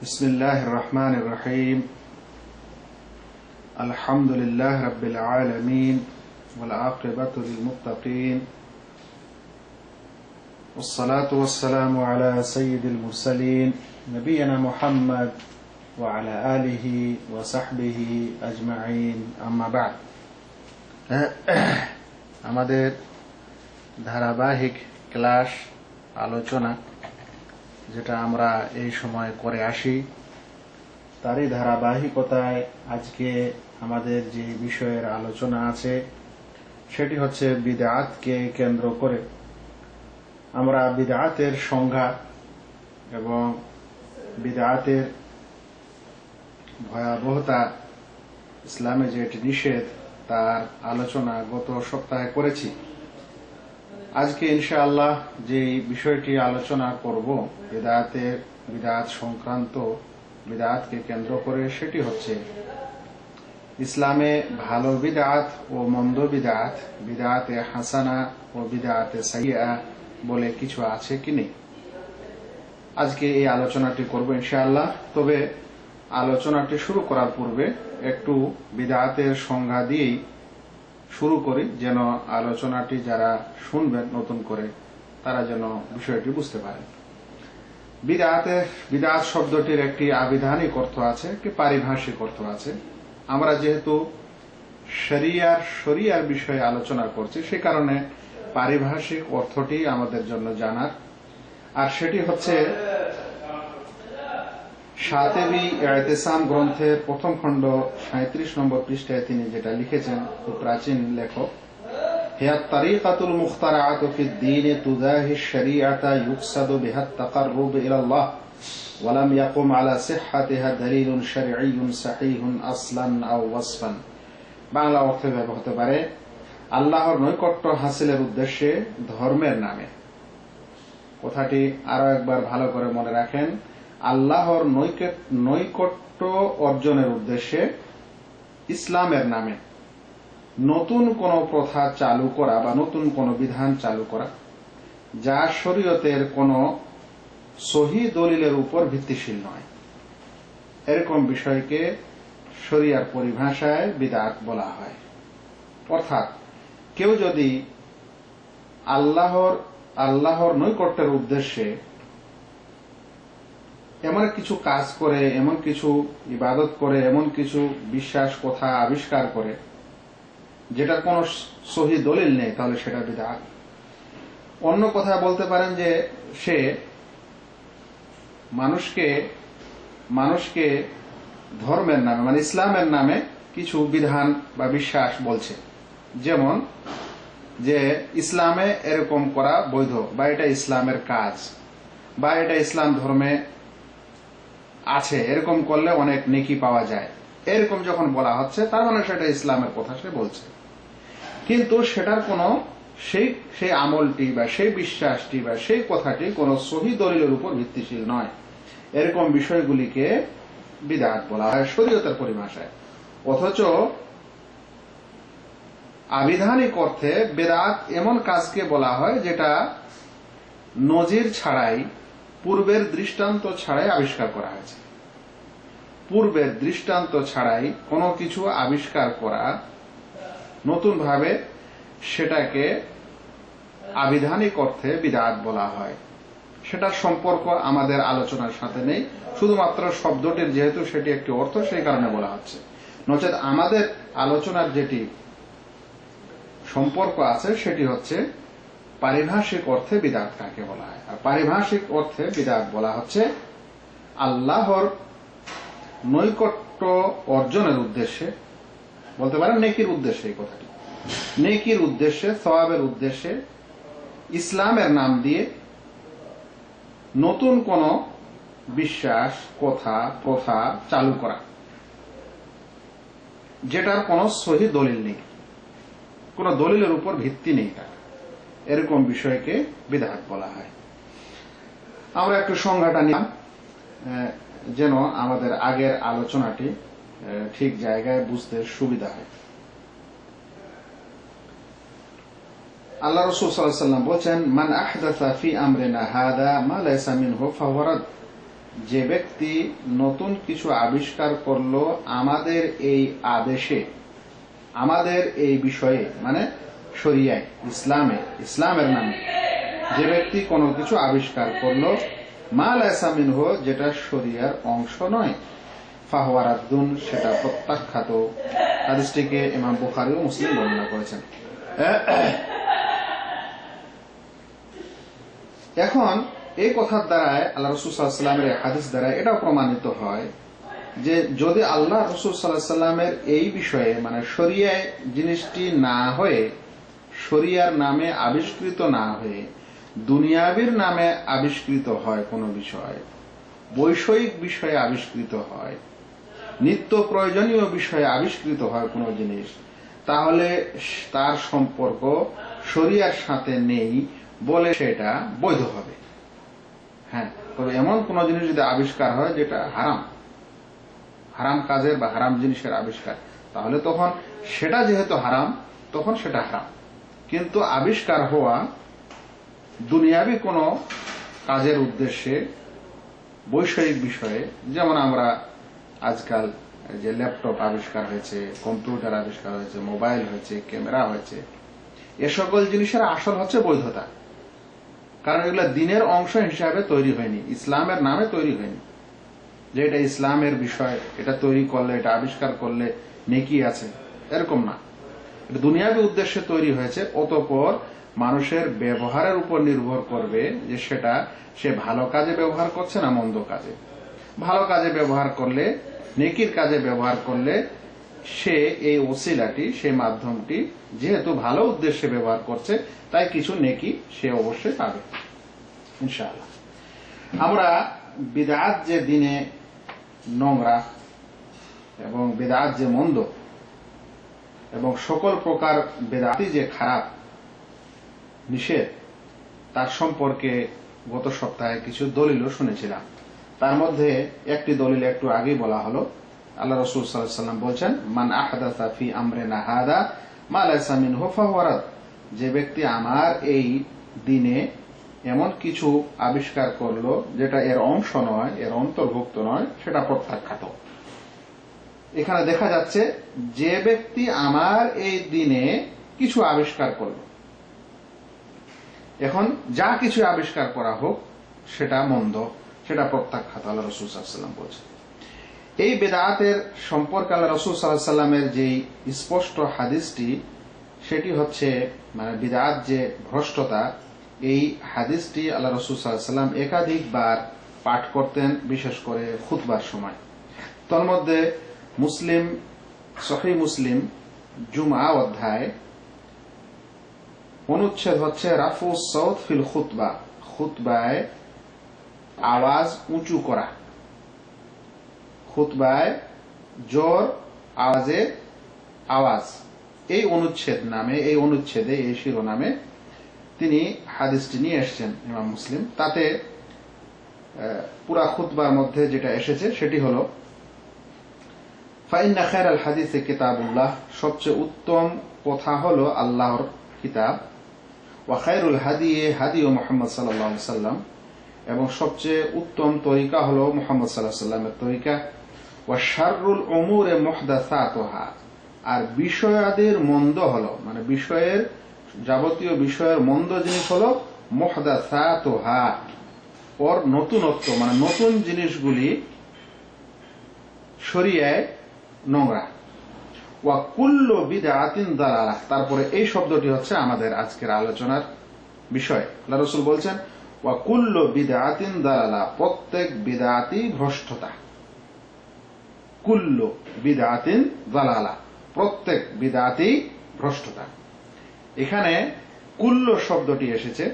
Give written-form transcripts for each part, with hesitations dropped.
بسم الله الرحمن الرحيم الحمد لله رب العالمين والعاقبة للمتقين والصلاة والسلام على سيد المرسلين نبينا محمد وعلى آله وصحبه أجمعين أما بعد আমাদের ধারাবাহিক ক্লাস আলোচনা যেটা আমরা এই সময় করে আসি তারই ধারাবাহিকতায় আজকে আমাদের যে বিষয়ের আলোচনা আছে সেটি হচ্ছে বিদআতকে কেন্দ্র করে আমরা বিদআতের সংজ্ঞা এবং বিদআতের ভয়াবহতা ইসলামে যে এটি নিষেধ তার আলোচনা গত সপ্তাহে করেছি। আজকে ইনশাআল্লাহ যে বিষয়টি আলোচনা করব বিদআত সংক্রান্ত বিদআতকে কেন্দ্র করে সেটি হচ্ছে ইসলামে ভালো বিদআত ও মন্দ বিদআত, বিদআতে হাসানা ও বিদআতে সাইয়্যা বলে কিছু আছে কি নেই। আজকে এই আলোচনাটি করব ইনশাআল্লাহ। তবে আলোচনাটি শুরু করার পূর্বে একটু বিদআতের সংজ্ঞা দিয়েই শুরু করি, যেন আলোচনাটি যারা শুনবেন নতুন করে তারা যেন বিষয়টি বুঝতে পারেন। বিদআত শব্দটির একটি আবিধানিক অর্থ আছে, একটি পারিভাষিক অর্থ আছে। আমরা যেহেতু শরিয়ার বিষয়ে আলোচনা করছি সে কারণে পারিভাষিক অর্থটি আমাদের জন্য জানার, আর সেটি হচ্ছে শাতিবী ইতিসাম গ্রন্থের প্রথম খণ্ড 37 নম্বর পৃষ্ঠায় তিনি যেটা লিখেছেন, খুব প্রাচীন লেখক, হিয়া তারিকাতুল মুখতারাআতু ফিদ-দীন তুযাহি আশ-শরীআতা ইউকসাদু বিহা আত-তাকাররুব ইলা আল্লাহ ওয়া লাম ইয়াকুম আলা সিহহাতিহা দালিলুন শারঈয়্যুন সাহীহুন আসলান আও ওয়াসফান। বাংলা অর্থে ব্যবহার হতে পারে আল্লাহর নৈকট্য হাসিলের উদ্দেশ্যে ধর্মের নামে। কথাটি আরো একবার ভালো করে মনে রাখেন, আল্লাহর নৈকট্য অর্জনের উদ্দেশ্যে ইসলামের নামে নতুন কোন প্রথা চালু করা বা নতুন কোন বিধান চালু করা যা শরীয়তের কোন সহিহ দলিলের উপর ভিত্তিশীল নয়, এরকম বিষয়কে শরিয়ার পরিভাষায় বিদআত বলা হয়। অর্থাৎ কেউ যদি আল্লাহর নৈকট্যের উদ্দেশ্যে এমন কিছু কাজ করে, এমন কিছু ইবাদত করে, এমন কিছু বিশ্বাস কথা আবিষ্কার করে যেটার কোন সহিহ দলিল নেই, তাহলে সেটা বিদআত। অন্য কথা বলতে পারেন যে সে মানুষকে ধর্মের নামে মানে ইসলামের নামে কিছু বিধান বা বিশ্বাস বলছে, যেমন যে ইসলামে এরকম করা বৈধ, বা এটা ইসলামের কাজ, বা এটা ইসলাম ধর্মে আছে, এরকম করলে অনেক নেকি পাওয়া যায়, এরকম যখন বলা হচ্ছে তার মানে সেটা ইসলামের কথা সে বলছে, কিন্তু সেটার কোন সেই আমলটি বা সেই বিশ্বাসটি বা সেই কথাটি কোন সহিহ দলিলের উপর ভিত্তিশীল নয়, এরকম বিষয়গুলিকে বিদআত বলা হয় শরীয়তের পরিভাষায়। অথচ আবিধানিক অর্থে বিদআত এমন কাজকে বলা হয় যেটা নজির ছাড়াই, পূর্বের দৃষ্টান্ত ছাড়াই আবিষ্কার করা হয়েছে। পূর্বের দৃষ্টান্ত ছাড়াই কোনো কিছু আবিষ্কার করা, নতুন ভাবে সেটাকে আবিধানিক অর্থে বিদআত বলা হয়। সেটার সম্পর্ক আমাদের আলোচনার সাথে নেই, শুধুমাত্র শব্দটির যেহেতু সেটি একটি অর্থ সেই কারণে বলা হচ্ছে। নচেত আমাদের আলোচনার যেটি সম্পর্ক আছে সেটি হচ্ছে পারিভাষিক অর্থে বিদআত কাকে বলা হয়। আর পারিভাষিক অর্থে বিদআত বলা হচ্ছে আল্লাহর নৈকট্য অর্জনের উদ্দেশ্যে, বলতে পারেন নেকির উদ্দেশ্যে, এই কথাটি নেকির উদ্দেশ্যে, সওয়াবের উদ্দেশ্যে ইসলামের নাম দিয়ে নতুন কোন বিশ্বাস, কথা, প্রথা চালু করা যেটার কোন সহিহ দলিল নেই, কোন দলিলের উপর ভিত্তি নেই, এরকম বিষয়কে বিদআত বলা হয়। আমরা একটু সংজ্ঞাটা নিলাম যেন আমাদের আগের আলোচনাটি ঠিক জায়গায় বুঝতে সুবিধা হয়। আল্লাহ রাসূল সাল্লাল্লাহু আলাইহি ওয়াসাল্লাম বলেন, মান আহদাসা ফি আমরিনা হাদা মা লাইসা মিনহু ফাহুয়া রাদ। যে ব্যক্তি নতুন কিছু আবিষ্কার করলো আমাদের এই আদেশে, আমাদের এই বিষয়ে, মানে শরিয়ায়, ইসলামের নামে যে ব্যক্তি কোনো কিছু আবিষ্কার করলো মা লায়সা মিনহু, যেটা শরিয়ার অংশ নয়, ফাহুয়া রাদ্দুন, সেটা প্রত্যাখ্যাত। হাদিসটিকে ইমাম বুখারী ও মুসলিম বর্ণনা করেছেন। এখন এই কথার দ্বারায়, আল্লাহ রাসূল সাল্লাল্লাহু আলাইহি ওয়াসাল্লামের হাদিস দ্বারা এটাও প্রমাণিত হয় যে যদি আল্লাহ রাসূল সাল্লাল্লাহু আলাইহি ওয়াসাল্লামের এই বিষয়ে, মানে শরিয়ায় জিনিসটি না হয়ে, শরিয়ার নামে আবিষ্কৃত না হয়ে দুনিয়াবির নামে আবিষ্কৃত হয় কোনো বিষয়, বৈষয়িক বিষয়ে আবিষ্কৃত হয়, নিত্য প্রয়োজনীয় বিষয়ে আবিষ্কৃত হয় কোনো জিনিস, তাহলে তার সম্পর্ক শরিয়ার সাথে নেই বলে সেটা বৈধ হবে। হ্যাঁ, তবে এমন কোন জিনিস যদি আবিষ্কার হয় যেটা হারাম কাজের বা হারাম জিনিসের আবিষ্কার, তাহলে তখন সেটা যেহেতু হারাম, তখন সেটা হারাম। কিন্তু আবিষ্কার হওয়া দুনিয়াবি কোনো কাজের উদ্দেশ্যে, বৈষয়িক বিষয়ে, যেমন আমরা আজকাল যে ল্যাপটপ আবিষ্কার হয়েছে, কম্পিউটার আবিষ্কার হয়েছে, মোবাইল হয়েছে, ক্যামেরা হয়েছে, এ সকল জিনিসের আসল হচ্ছে বৈধতা। কারণ এগুলো দিনের অংশ হিসাবে তৈরি হয়নি, ইসলামের নামে তৈরি হয়নি যে এটা ইসলামের বিষয়, এটা তৈরি করলে, এটা আবিষ্কার করলে নেকি আছে, এরকম না। এটা দুনিয়াবি উদ্দেশ্যে তৈরি হয়েছে। অতঃপর মানুষের ব্যবহারের উপর নির্ভর করবে যে সেটা সে ভালো কাজে ব্যবহার করছে না মন্দ কাজে। ভালো কাজে ব্যবহার করলে, নেকির কাজে ব্যবহার করলে, সে এই ওসিলাটি, সেই মাধ্যমটি যেহেতু ভালো উদ্দেশ্যে ব্যবহার করছে, তাই কিছু নেকি সে অবশ্যই পাবে ইনশাআল্লাহ। আমরা বিদআত যে দিনে নোংরা এবং বিদআত যে মন্দ এবং সকল প্রকার বিদআতই যে খারাপ, নিষেধ, তার সম্পর্কে গত সপ্তাহে কিছু দলিলও শুনেছিলাম। তার মধ্যে একটি দলিল একটু আগেই বলা হলো। আল্লাহ রাসূল সাল্লাল্লাহু আলাইহি ওয়াসাল্লাম বলেছেন, মান আহদাসা ফি আমরিনা হাদা মা লায়সা মিনহু ফাহুয়া রাদ, যে ব্যক্তি আমার এই দিনে এমন কিছু আবিষ্কার করলো যেটা এর অংশ নয়, এর অন্তর্ভুক্ত নয়, সেটা প্রত্যাখ্যাত। এখানে দেখা যাচ্ছে যে ব্যক্তি আমার এই দিনে কিছু আবিষ্কার করলো, এখন যা কিছু আবিষ্কার করা হোক সেটা মন্দ, সেটা প্রত্যাখ্যাত, আল্লাহ রাসূল সাল্লাল্লাহু আলাইহি ওয়াসাল্লাম বলছেন। এই বিদআতের সম্পর্কে আল্লাহ রাসূল সাল্লাল্লাহু আলাইহি ওয়াসাল্লামের যে স্পষ্ট হাদিসটি, সেটি হচ্ছে, মানে বিদআত যে ভ্রষ্টতা, এই হাদিসটি আল্লাহ রাসূল সাল্লাল্লাহু আলাইহি ওয়াসাল্লাম একাধিকবার পাঠ করতেন, বিশেষ করে খুতবার সময়। তার মধ্যে মুসলিম, সহিহ মুসলিম জুমআ অধ্যায় অনুচ্ছেদ হচ্ছে রাফু সাউত ফিল খুতবা, খুতবায় আওয়াজ উঁচু করা, খুতবায় জোর আওয়াজে আওয়াজ। এই অনুচ্ছেদ নামে, এই অনুচ্ছেদে, এই শিরোনামে তিনি হাদিসটি নিয়ে এসেছেন ইমাম মুসলিম। তাতে পুরা খুতবার মধ্যে যেটা এসেছে সেটি হলো, ফাইন্না খায়রাল হাদিসে কিতাবুল্লাহ, সবচেয়ে উত্তম কথা হলো আল্লাহর কিতাব, ওয়া খায়রুল হাদিয়ে হাদিউ মুহাম্মদ সাল্লাল্লাহু আলাইহি ওয়াসাল্লাম, এবং সবচেয়ে উত্তম তরিকা হলো মুহাম্মদ সাল্লাল্লাহু আলাইহি ওয়াসাল্লামের তরিকা, ওয়া শাররুল উমুরে মুহদাসাতুহা, আর বিষয়াদির মন্দ হলো, মানে বিষয়ের, যাবতীয় বিষয়ের মন্দ জিনিস হলো মুহদাসাতুহা, ওর নতুনত্ব, মানে নতুন জিনিসগুলি শরিয়ায় নোংরা। ওয়া কুল্লু বিদআতিন দালালাহ, তারপরে এই শব্দটি হচ্ছে আমাদের আজকের আলোচনার বিষয়। আল্লাহ রাসূল বলছেন, ওয়া কুল্লু বিদআতিন দালালাহ, প্রত্যেক বিদআতই ভ্রষ্টতা। কুল্লু বিদআতিন দালালাহ, প্রত্যেক বিদআতই ভ্রষ্টতা। এখানে কুল্লু শব্দটি এসেছে,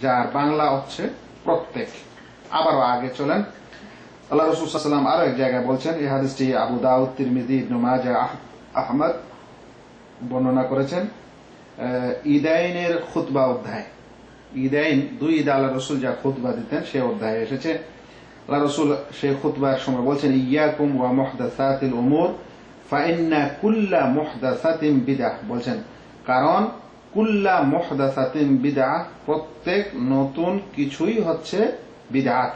যার বাংলা হচ্ছে প্রত্যেক। আবারও আগে চলেন, আল্লাহ রাসূল সাল্লাল্লাহু আলাইহি ওয়াসাল্লাম আরো এক জায়গায় বলছেন, এই হাদিসটি আবু দাউদ, তিরমিজি, ইবনে মাজাহ, আহমদ বর্ণনা করেছেন। ঈদাইনের খুতবা অধ্যায়, ঈদাইন, দুই ঈদ আল্লাহ রাসূল যা খুতবা দিতেন সে অধ্যায়ে এসেছে। আল্লাহ রাসূল সেই খুতবার সময় বলছেন, ইয়াকুম ওয়া মুহদাসাতিল উমুর ফাইন্না কুল্লা মুহদাসাতিন বিদআহ, বলছেন কারণ কুল্লা মুহদাসাতিন বিদআহ, প্রত্যেক নতুন কিছুই হচ্ছে বিদআত।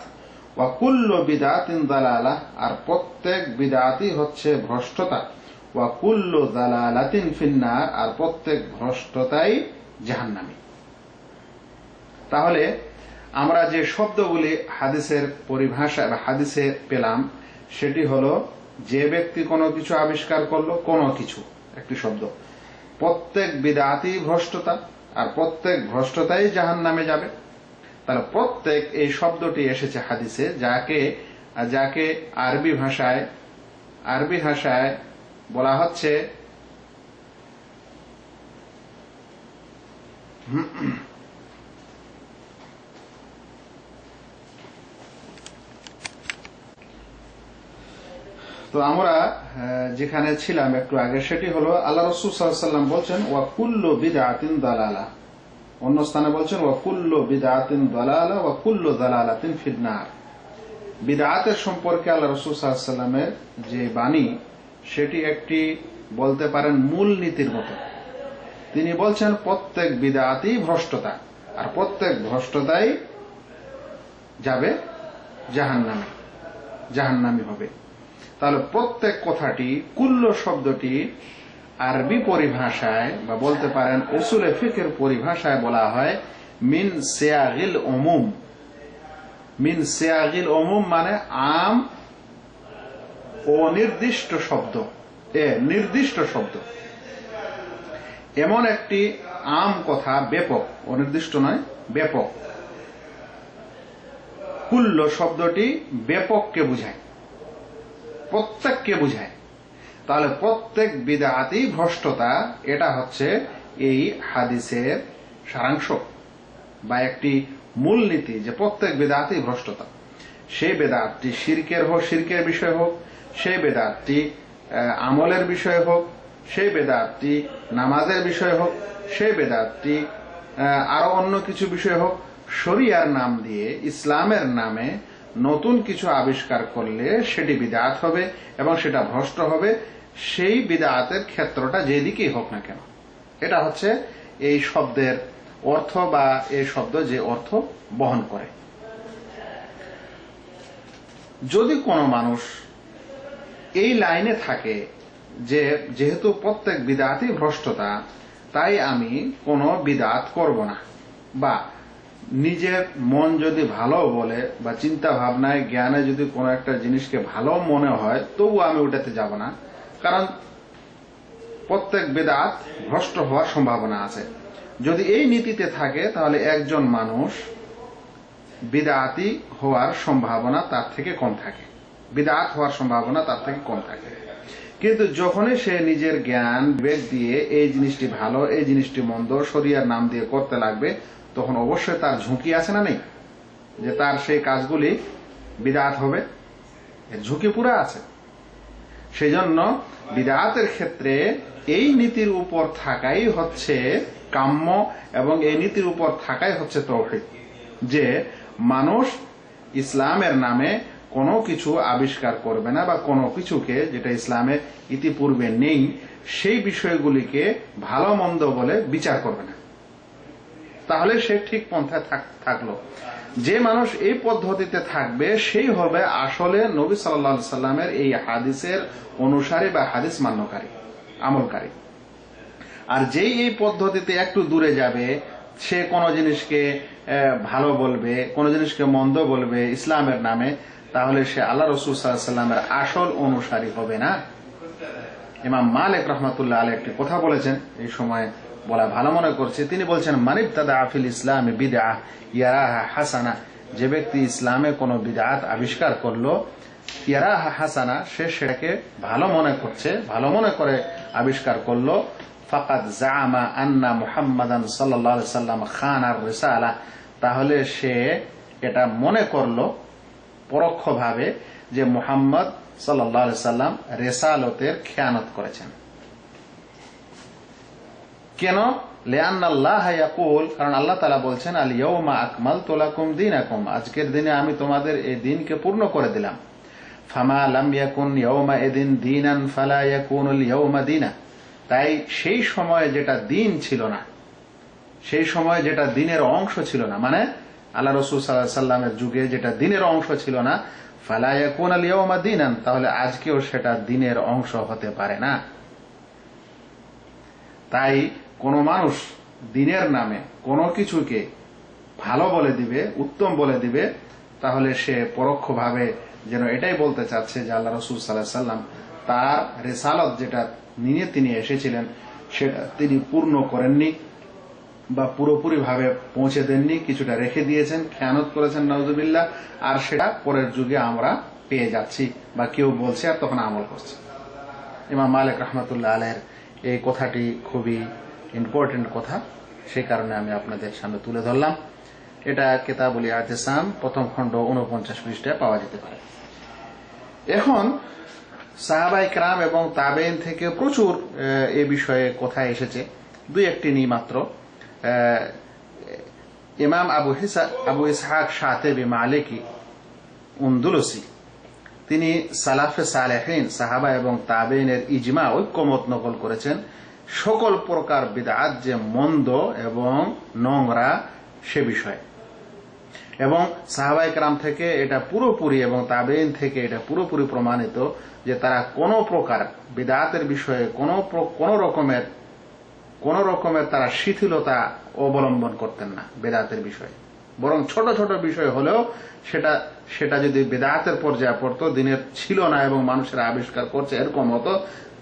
ওয়া কুল্লু বিদআতিন দালালাহ, আর প্রত্যেক বিদআতই হচ্ছে ভ্রষ্টতা। ওয়া কুল্লু দালালাতিন ফিন্নার, আর প্রত্যেক ভ্রষ্টতাই জাহান্নামী। তাহলে আমরা যে শব্দগুলি হাদিসের পরিভাষা বা হাদিসে পেলাম সেটি হলো, যে ব্যক্তি কোনো কিছু আবিষ্কার করলো, কোনো কিছু একটি শব্দ, প্রত্যেক বিদআতই ভ্রষ্টতা, আর প্রত্যেক ভ্রষ্টতাই জাহান্নামে যাবে। তাহলে প্রত্যেক এই শব্দটি এসেছে হাদিসে, যাকে আরবি ভাষায় বলা হচ্ছে তো আমরা যেখানে ছিলাম একটু আগে, সেটি হলো আল্লাহ রাসূল সাল্লাল্লাহু আলাইহি ওয়াসাল্লাম বলছেন ওয়া কুল্লু বিদআতিন দালালা, অন্য স্থানে বলছেন ওয়া কুল্লু বিদআতিন দালালা ওয়া কুল্লু দালালাতিন ফিন্নার। বিদআতের সম্পর্কে আল্লাহ রাসূল সাল্লাল্লাহু আলাইহি ওয়াসাল্লামের যে বাণী, সেটি একটি বলতে পারেন মূল নীতির মতো। তিনি বলছেন প্রত্যেক বিদআতই ভ্রষ্টতা, আর প্রত্যেক ভ্রষ্টতাই যাবে জাহান্নামে, জাহান্নামী হবে। তাহলে প্রত্যেক কথাটি, কুল্লু শব্দটি আরবি পরিভাষায় বা বলতে পারেন উসুলে ফিকহের পরিভাষায় বলা হয় মিন সিয়াগিল উমুম। মিন সিয়াগিল উমুম মানে আম ও নির্দিষ্ট শব্দ, নির্দিষ্ট শব্দ, এমন একটি আম কথা, ব্যাপক, অনির্দিষ্ট নয়, ব্যাপক। কুল্লু শব্দটি ব্যাপককে বুঝায়, প্রত্যেককে বুঝায়। তাহলে প্রত্যেক বিদআতই ভ্রষ্টতা, এটা হচ্ছে এই হাদিসের সারাংশ বা একটি মূলনীতি, যে প্রত্যেক বিদআতই ভ্রষ্টতা। সেই বেদাতটি শিরকের বিষয় হোক, সেই বেদাতটি আমলের বিষয় হোক, সেই বেদাতটি নামাজের বিষয় হোক, সেই বেদাতটি আরো অন্য কিছু বিষয় হোক, শরিয়ার নাম দিয়ে, ইসলামের নামে নতুন কিছু আবিষ্কার করলে সেটি বিদআত হবে এবং সেটা ভ্রষ্ট হবে, সেই বিদআতের ক্ষেত্রটা যেদিকেই হোক না কেন। এটা হচ্ছে এই শব্দের অর্থ, বা এই শব্দ যে অর্থ বহন করে। যদি কোনো মানুষ এই লাইনে থাকে যে যেহেতু প্রত্যেক বিদআতই ভ্রষ্টতা, তাই আমি কোনো বিদআত করব না, বা নিজের মন যদি ভালো বলে বা চিন্তা ভাবনায় জ্ঞানে যদি কোনো একটা জিনিসকে ভালো মনে হয়, তবু আমি ওটাতে যাব না, কারণ প্রত্যেক বিদআত ভ্রষ্ট হওয়ার সম্ভাবনা আছে। যদি এই নীতিতে থাকে, তাহলে একজন মানুষ বিদআতি হওয়ার সম্ভাবনা তার থেকে কম থাকে, বিদআত হওয়ার সম্ভাবনা তার থেকে কম থাকে। কিন্তু যখনই সে নিজের জ্ঞান বিবেক দিয়ে এই জিনিসটি ভালো, এই জিনিসটি মন্দ, শরিয়ার নাম দিয়ে করতে লাগবে, তখন অবশ্যই তার ঝুঁকি আছে না নেই, যে তার সেই কাজগুলি বিদআত হবে, এর ঝুঁকি পুরো আছে। সেই জন্য বিদআতের ক্ষেত্রে এই নীতির উপর থাকাই হচ্ছে কাম্য, এবং এই নীতির উপর থাকাই হচ্ছে তাওহীদ, যে মানুষ ইসলামের নামে কোনো কিছু আবিষ্কার করবে না, বা কোনো কিছুকে যেটা ইসলামে ইতিপূর্বে নেই সেই বিষয়গুলিকে ভালো মন্দ বলে বিচার করবে না। তাহলে সে ঠিক পন্থায় থাকলো। যে মানুষ এই পদ্ধতিতে থাকবে, সেই হবে আসলে নবী সাল্লাল্লাহু আলাইহি সাল্লামের এই হাদিসের অনুসারী বা হাদিস মান্যকারী, আমলকারী। আর যেই এই পদ্ধতিতে একটু দূরে যাবে, সে কোনো জিনিসকে ভালো বলবে, কোনো জিনিসকে মন্দ বলবে ইসলামের নামে, তাহলে সে আল্লাহ রাসূল সাল্লাল্লাহু আলাইহি সাল্লামের আসল অনুসারী হবে না। ইমাম মালিক রাহমাতুল্লাহ আলাইহি একটি কথা বলেছেন, এই সময় বলা ভালো মনে করছে। তিনি বলছেন, মান ইবতাদা ফিল ইসলামে বিদআহ ইয়ারাহা হাসানা, যে ব্যক্তি ইসলামে কোনো বিদআত আবিষ্কার করলো, ইয়ারাহা হাসানা, সে সেটাকে ভালো মনে করছে, ভালো মনে করে আবিষ্কার করলো, ফাকাদ জাআমা আন্না মুহাম্মাদান সাল্লাল্লাহু আলাইহি সাল্লাম খানার রিসালা, তাহলে সে এটা মনে করলো পরোক্ষভাবে যে মুহাম্মদ সাল্লাল্লাহু আলাইহি সাল্লাম রিসালতের খেয়ানত করেছেন। কেন? লিআন্না আল্লাহ ইয়াকুল, কারণ আল্লাহ তাআলা বলছেন, আল ইয়াউমা আকমালতু লাকুম দীনাকুম, আজকের দিনে আমি তোমাদের এই দিনকে পূর্ণ করে দিলাম। ফামা লাম ইয়াকুন ইয়াউমা ইদিন দীনান ফালা ইয়াকুনুল ইয়াউমা দীনা, তাই সেই সময়ে যেটা দিন ছিল না, সেই সময়ে যেটা দিনের অংশ ছিল না, মানে আল্লাহ রাসূল সাল্লাল্লাহু আলাইহি সাল্লামের যুগে যেটা দিনের অংশ ছিল না, ফালা ইয়াকুনা আল ইয়াউমা দীনান, তাহলে আজকেও সেটা দিনের অংশ হতে পারে না। তাই কোন মানুষ দিনের নামে কোনো কিছুকে ভালো বলে দিবে, উত্তম বলে দিবে, তাহলে সে পরোক্ষভাবে যেন এটাই বলতে চাচ্ছে যে আল্লাহ রাসূল সাল্লাল্লাহু আলাইহি সাল্লাম তার রিসালাত যেটা নিয়ে তিনি এসেছিলেন সেটা তিনি পূর্ণ করেননি বা পুরোপুরি ভাবে পৌঁছে দেননি, কিছুটা রেখে দিয়েছেন, খেয়ানত করেছেন নাউজুবিল্লাহ, আর সেটা পরের যুগে আমরা পেয়ে যাচ্ছি বা কেউ বলছে আর তখন আমল করছে। ইমাম মালিক রাহমাতুল্লাহ আলাইহির এই কথাটি খুবই ইম্পর্টেন্ট কথা, সেই কারণে আমি আপনাদের সামনে তুলে ধরলাম। এটা কিতাবুল ইতিসাম প্রথম খণ্ড 49 পৃষ্ঠায় পাওয়া যেতে পারে। এখন সাহাবায়ে কেরাম এবং তাবেঈন থেকে প্রচুর এই বিষয়ে কথা এসেছে, দুই একটি নিয়ে মাত্র। ইমাম আবু ইসহাক শাতিবি মালিকি উনদুলুসি তিনি সালাফে সালেহিন সাহাবা এবং তাবেঈনের ইজমা ঐক্যমত নকল করেছেন সকল প্রকার বিদআত যে মন্দ এবং নোংরা সে বিষয়ে, এবং সাহাবায়ে কেরাম থেকে এটা পুরোপুরি এবং তাবেঈন থেকে এটা পুরোপুরি প্রমাণিত যে তারা কোনো প্রকার বিদআতের বিষয়ে কোন রকমের তারা শিথিলতা অবলম্বন করতেন না বিদআতের বিষয়ে, বরং ছোট ছোট বিষয় হলেও সেটা যদি বিদআতের পর্যায়ে পড়তো, দিনের ছিল না এবং মানুষেরা আবিষ্কার করছে এরকম হতো,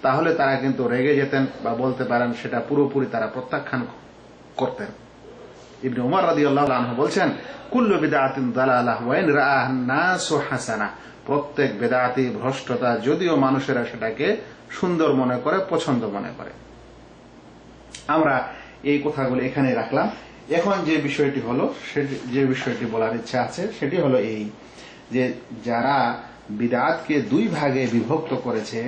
তাহলে তারা কিন্তু রেগে যেতেন বা বলতে পারেন সেটা পুরোপুরি তারা প্রত্যাখ্যান করতেন। ইবনে উমর রাদিয়াল্লাহু আনহু বলছেন, কুল্লু বিদআতিন দালালাহ ওয়া ইন রাআহা নাসু হাসানা, প্রত্যেক বিদআতই ভ্রষ্টতা, যদিও মানুষেরা সেটাকে সুন্দর মনে করে, পছন্দ মনে করে। আমরা এই কথাগুলো এখানে রাখলাম। এখন যে বিষয়টি বলার ইচ্ছা আছে সেটি হলো এই যে যারা বিদআতকে দুই ভাগে বিভক্ত করেছে,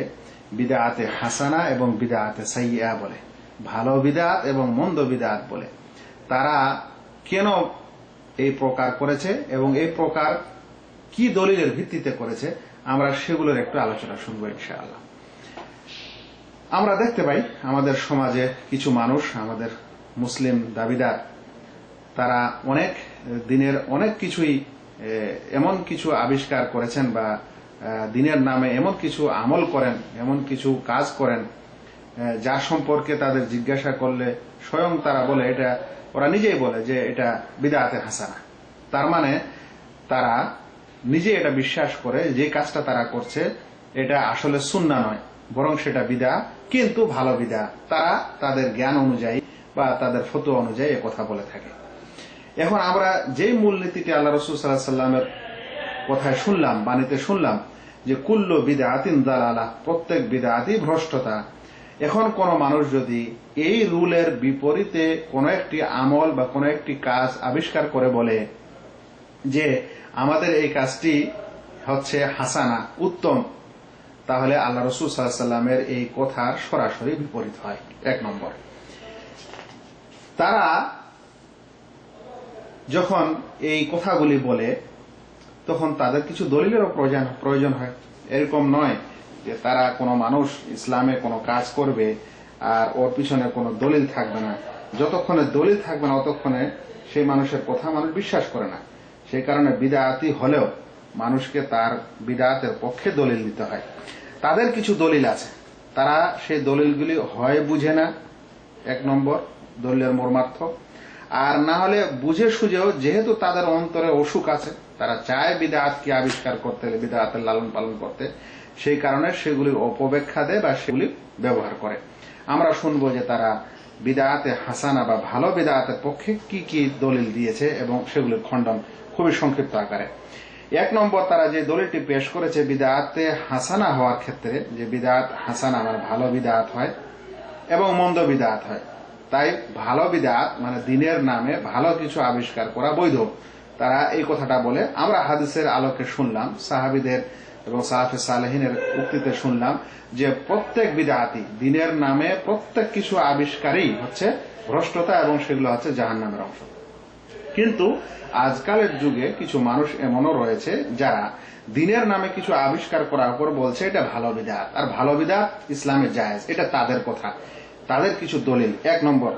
বিদআতে হাসানা এবং বিদআতে সাইয়্যা বলে, ভালো বিদআত এবং মন্দ বিদআত বলে, তারা কেন এই প্রকার করেছে এবং এই প্রকার কি দলিলের ভিত্তিতে করেছে, আমরা সেগুলোর একটু আলোচনা শুনবো ইনশাআল্লাহ। আমরা দেখতে পাই আমাদের সমাজে কিছু মানুষ, আমাদের মুসলিম দাবিদার, তারা অনেক দিনের অনেক কিছুই এমন কিছু আবিষ্কার করেছেন বা দিনের নামে এমন কিছু আমল করেন, এমন কিছু কাজ করেন যা সম্পর্কে তাদের জিজ্ঞাসা করলে স্বয়ং তারা বলে, এটা ওরা নিজেই বলে যে এটা বিদআতে হাসানা। তার মানে তারা নিজে এটা বিশ্বাস করে যে কাজটা তারা করছে এটা আসলে সুন্নাহ নয়, বরং সেটা বিদআত, কিন্তু ভালো বিদআত। তারা তাদের জ্ঞান অনুযায়ী বা তাদের ফতোয়া অনুযায়ী কথা বলে থাকে। এখন আমরা যেই মূলনীতিটি আল্লাহ রাসূল সাল্লাল্লাহু আলাইহি ওয়াসাল্লামের কথায় শুনলাম, বাণীতে শুনলাম যে কুল্লু বিদআতিন দালালাহ, প্রত্যেক বিদআতই ভ্রষ্টতা। এখন কোন মানুষ যদি এই রুলের বিপরীতে কোন একটি আমল বা কোন একটি কাজ আবিষ্কার করে বলে যে আমাদের এই কাজটি হচ্ছে হাসানা, উত্তম, তাহলে আল্লাহ রাসূল সাল্লাল্লাহু আলাইহি ওয়াসাল্লামের এই কথার সরাসরি বিপরীত হয়। এক নম্বর, তারা যখন এই কথাগুলি বলে তখন তাদের কিছু দলিলেরও প্রয়োজন হয়। এরকম নয় যে তারা কোনো মানুষ ইসলামে কোনো কাজ করবে আর ওর পিছনে কোনো দলিল থাকবে না, যতক্ষণে দলিল থাকবে না ততক্ষণে সেই মানুষের কথা মানুষ বিশ্বাস করে না। সেই কারণে বিদআতি হলেও মানুষকে তার বিদআতের পক্ষে দলিল দিতে হয়। তাদের কিছু দলিল আছে, তারা সেই দলিলগুলি হয় বুঝে না, এক নম্বর দলিলের মর্মার্থ, আর না হলে বুঝে সুঝেও যেহেতু তাদের অন্তরে অসুখ আছে, তারা চায় বিদআতকে আবিষ্কার করতে, বিদআতের লালন পালন করতে, সেই কারণে সেগুলির অপব্যাখ্যা দেয় বা সেগুলি ব্যবহার করে। আমরা শুনবো যে তারা বিদআতে হাসানা বা ভালো বিদআতের পক্ষে কি কি দলিল দিয়েছে এবং সেগুলির খণ্ডন খুবই সংক্ষিপ্ত আকারে। এক নম্বর, তারা যে দলিলটি পেশ করেছে বিদআতে হাসানা হওয়ার ক্ষেত্রে, যে বিদআত হাসানা মানে ভালো বিদআত হয় এবং মন্দ বিদআত হয়। তাই ভালো বিদআত মানে দিনের নামে ভালো কিছু আবিষ্কার করা বৈধ, তারা এই কথাটা বলে। আমরা হাদিসের আলোকে শুনলাম, সাহাবীদের এবং সালাফে সালেহিনের উক্তিতে শুনলাম যে প্রত্যেক বিদআতই দিনের নামে প্রত্যেক কিছু আবিষ্কারই হচ্ছে ভ্রষ্টতা এবং সেগুলো হচ্ছে জাহান্নামের অংশ। কিন্তু আজকালের যুগে কিছু মানুষ এমনও রয়েছে যারা দিনের নামে কিছু আবিষ্কার করার পর বলছে এটা ভালো বিদআত, আর ভালো বিদআত ইসলামে জায়েজ। এটা তাদের কথা, তাদের কিছু দলিল। এক নম্বর,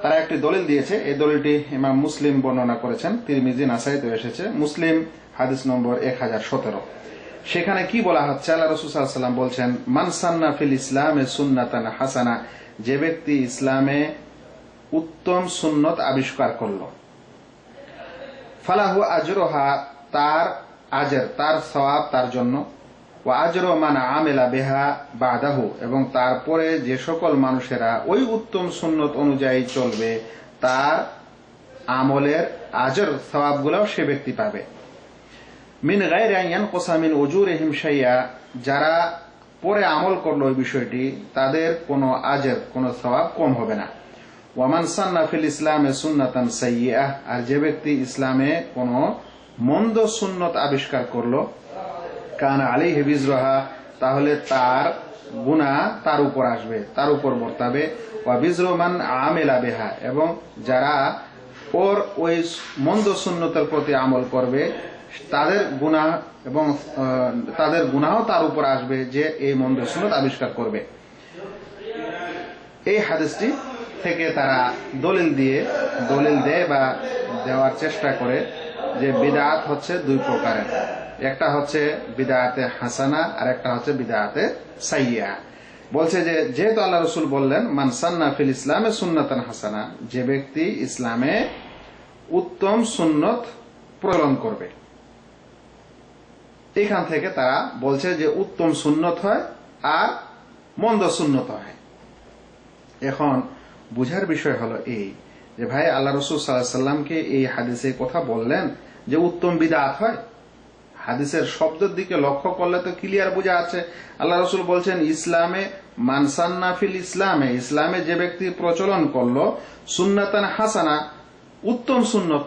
তারা একটি দলিল দিয়েছে। এই দলিলটি ইমাম মুসলিম বর্ণনা করেছেন, তিরমিজি, নাসাইতে এসেছে, মুসলিম হাদিস নম্বর 1017। সেখানে কি বলা হচ্ছে? আল্লাহ রাসূল সাল্লাল্লাহু আলাইহি ওয়াসাল্লাম বলছেন, মান সান্না ফিল ইসলামে সুন্নাতান হাসানা, যে ব্যক্তি ইসলামে উত্তম সুন্নত আবিষ্কার করলো, ফালাহু আজরুহা, তার আজর, তার সওয়াব তার জন্য, ওয়া আজরু মান আমিলা বিহা বাদাহু, এবং তারপরে যে সকল মানুষেরা ওই উত্তম সুন্নত অনুযায়ী চলবে তার আমলের আজর, সওয়াবগুলো সে ব্যক্তি পাবে। মিন গায়রি আন ইয়ানকুসা মিন উজুরিহিম শাইআ, যারা পরে আমল করলো ওই বিষয়টি, তাদের কোনো আজর, কোনো সওয়াব কম হবে না। ওয়ামান সান্না ফিল ইসলামে সুন্নাতান সাইয়্যিআহ, আর যে ব্যক্তি ইসলামে কোনো মন্দ সুন্নত আবিষ্কার করলো, কানা আলাইহি বিজরুহা, তাহলে তার গুনাহ তার উপর আসবে, তার উপর বর্তাবে। ওয়া বিজরু মান আমিলা বিহা, এবং যারা ওর ওই মন্দ সুন্নতের প্রতি আমল করবে তাদের গুনাহ, এবং তাদের গুনাহও তার উপর আসবে যে এই মন্দ সুন্নত আবিষ্কার করবে। এই হাদিসটি থেকে তারা দলিল দেয় বা দেওয়ার চেষ্টা করে যে বিদআত হচ্ছে দুই প্রকারের, একটা হচ্ছে বিদআতে হাসানা আর একটা হচ্ছে বিদআতে সাইয়্যিআ। বলছে যে যেহেতু আল্লাহ রাসূল বললেন মান সান্না ফিল ইসলামে সুন্নাতান হাসানা, যে ব্যক্তি ইসলামে উত্তম সুন্নত প্রচলন করবে, এখান থেকে তারা বলছে যে উত্তম সুন্নত হয় আর মন্দ সুন্নত হয়। এখন বুঝার বিষয় হলো এই যে ভাই, আল্লাহ রাসূল সাল্লাল্লাহু আলাইহি ওয়াসাল্লামকে এই হাদিসে কথা বললেন যে উত্তম বিদআত হয়। হাদিসের শব্দের দিকে লক্ষ্য করলে তো ক্লিয়ার বোঝা আছে, আল্লাহ রাসূল বলছেন ইসলামে মান সান্না ফিল ইসলামে, ইসলামে যে ব্যক্তি প্রচলন করলো সুন্নাতান হাসানা, উত্তম সুন্নত,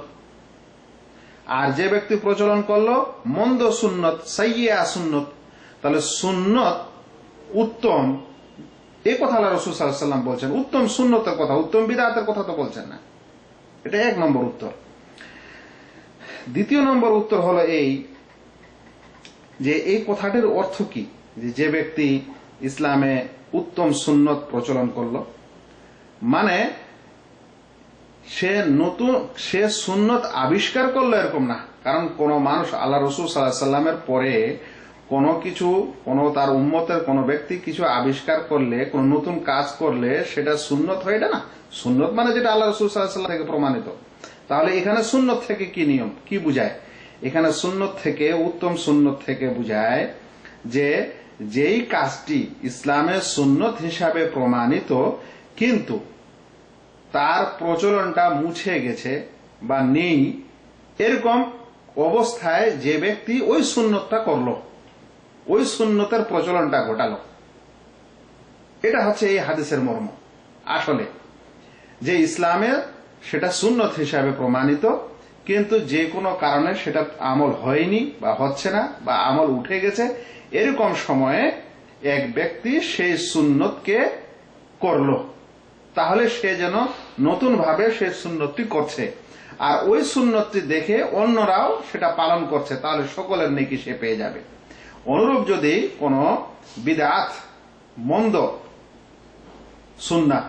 আর যে ব্যক্তি প্রচলন করলো মন্দ সুন্নত, সাইয়্যিআ সুন্নত, তাহলে সুন্নত উত্তম, এই কথা আল্লাহ রাসূল সাল্লাল্লাহু আলাইহি ওয়াসাল্লাম বলছেন। উত্তম সুন্নতের কথা, উত্তম বিদআতের কথা তো বলছেন না। এটা এক নম্বর উত্তর। দ্বিতীয় নম্বর উত্তর হলো এই যে এই কথাটির অর্থ কি, যে ব্যক্তি ইসলামে উত্তম সুন্নত প্রচলন করলো, মানে সে সুন্নত আবিষ্কার করলো এরকম না। কারণ কোন মানুষ আল্লাহ রাসূল সাল্লাল্লাহু আলাইহি ওয়াসাল্লামের পরে কোন তার উম্মতের কোন ব্যক্তি কিছু আবিষ্কার করলে, কোন নতুন কাজ করলে সেটা সুন্নত হয় না। সুন্নত মানে যেটা আল্লাহ রাসূল সাল্লাল্লাহু আলাইহি ওয়াসাল্লাম থেকে প্রমাণিত। তাহলে এখানে সুন্নত থেকে কি নিয়ম, কি বুঝায়? এখানে সুন্নত থেকে, উত্তম সুন্নত থেকে বুঝায় যে যেই কাজটি ইসলামের সুন্নত হিসাবে প্রমাণিত কিন্তু তার প্রচলনটা মুছে গেছে বা নেই, এরকম অবস্থায় যে ব্যক্তি ওই সুন্নতটা করলো, ওই সুন্নতের প্রচলনটা ঘটালো, এটা হচ্ছে এই হাদিসের মর্ম। আসলে যে ইসলামের সেটা সুন্নত হিসাবে প্রমাণিত, কিন্তু যে কোনো কারণে সেটা আমল হয়নি বা হচ্ছে না বা আমল উঠে গেছে, এরকম সময়ে এক ব্যক্তি সেই সুন্নতকে করলো, তাহলে সে যেন নতুন ভাবে সেই সুন্নতটি করছে, আর ওই সুন্নতটি দেখে অন্যরাও সেটা পালন করছে, তাহলে সকলের নেকি সে পেয়ে যাবে। অনুরূপ যদি কোনো বিদআত, মন্দ সুন্নাহ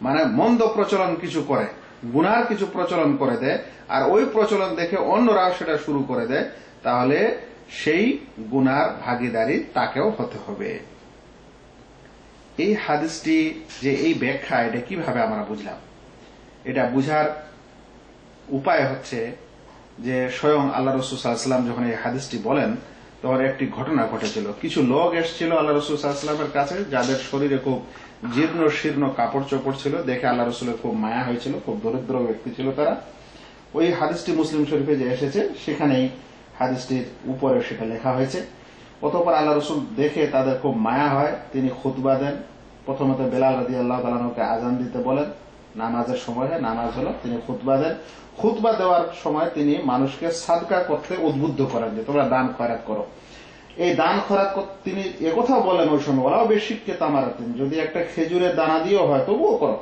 মানে মন্দ প্রচলন কিছু করে, গুনার কিছু প্রচলন করে দেয়, আর ওই প্রচলন দেখে অন্যরাও সেটা শুরু করে দেয়, তাহলে সেই গুনার ভাগীদারি তাকেও হতে হবে। এই হাদিসটি যে এই ব্যাখ্যা, এটা কিভাবে আমরা বুঝলাম? এটা বুঝার উপায় হচ্ছে যে স্বয়ং আল্লাহ রাসূল সাল্লাল্লাহু আলাইহি ওয়াসাল্লাম যখন এই হাদিসটি বলেন তখন একটি ঘটনা ঘটেছিল। কিছু লোক এসেছিল আল্লাহ রাসূল সাল্লাল্লাহু আলাইহি ওয়াসাল্লামের কাছে, যাদের শরীরে খুব জীর্ণ শীর্ণ কাপড় চোপড় ছিল, দেখে আল্লাহ রাসূলের খুব মায়া হয়েছিল, খুব দরিদ্র ব্যক্তি ছিল তারা। ওই হাদিসটি মুসলিম শরীফে যে এসেছে সেখানেই হাদিসটির উপরে সেটা লেখা হয়েছে। অতঃপর আল্লাহ রাসূল দেখে তাদের খুব মায়া হয়, তিনি খুতবা দেন। প্রথমত বেলাল রাদিয়াল্লাহু তাআলা আনহুকে আযান দিতে বলেন, নামাজের সময় নামাজ হলো, তিনি খুতবা দেন। খুতবা দেওয়ার সময় তিনি মানুষকে সাদকা করতে উদ্বুদ্ধ করেন যে তোমরা দান খয়রাত করো। এই দান খয়রাত তিনি একথাও বলেন ওই সময়, ওরাও বেশিককে তামারাতেন, যদি একটা খেজুরের দানা দিয়েও হয় তবুও করো।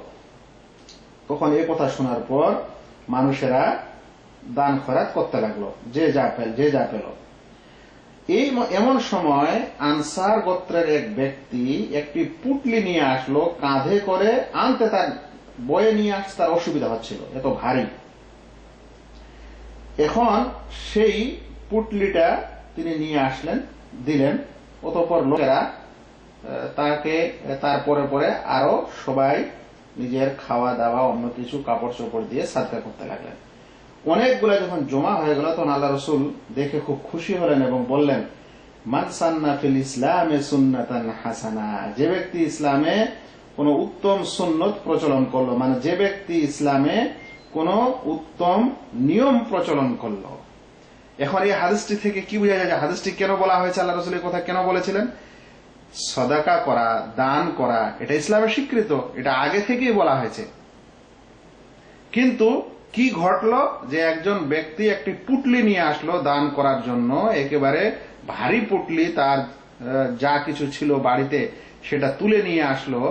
তখন এই কথা শোনার পর মানুষেরা দান খয়রাত করতে লাগলো, যে যা পেল। এই এমন সময় আনসার গোত্রের এক ব্যক্তি একটি পুটলি নিয়ে আসলো, কাঁধে করে আনতে তার বয়ে নিয়ে আসতে তার অসুবিধা হচ্ছিল, এত ভারী। এখন সেই পুটলিটা তিনি নিয়ে আসলেন, দিলেন। অতঃপর লোকেরা তাকে তারপরে পরে আরো সবাই নিজের খাওয়া দাওয়া অন্য কিছু কাপড় চোপড় দিয়ে সাদকা করতে লাগলেন। অনেকগুলা যখন জমা হয়ে গেল তখন আল্লাহ রসুল দেখে খুব খুশি হলেন এবং বললেন, মান সান্না ফিল ইসলামে সুন্নাতান হাসানা, যে ব্যক্তি ইসলামে কোন উত্তম সুন্নত প্রচলন করলো, মানে যে ব্যক্তি ইসলামে কোন উত্তম নিয়ম প্রচলন করলো। এখন এই হাদিসটি থেকে কি বোঝা যায় যে হাদিসটি কেন বলা হয়েছে, আল্লাহ রসুল এই কথা কেন বলেছিলেন? সদাকা করা, দান করা, এটা ইসলামের স্বীকৃত, এটা আগে থেকেই বলা হয়েছে। কিন্তু কি ঘটলো যে একজন ব্যক্তি একটি পুটলি নিয়ে আসলো দান করার জন্য, একেবারে ভারী পুটলি, তার যা কিছু ছিল বাড়িতে সেটা তুলে নিয়ে আসলো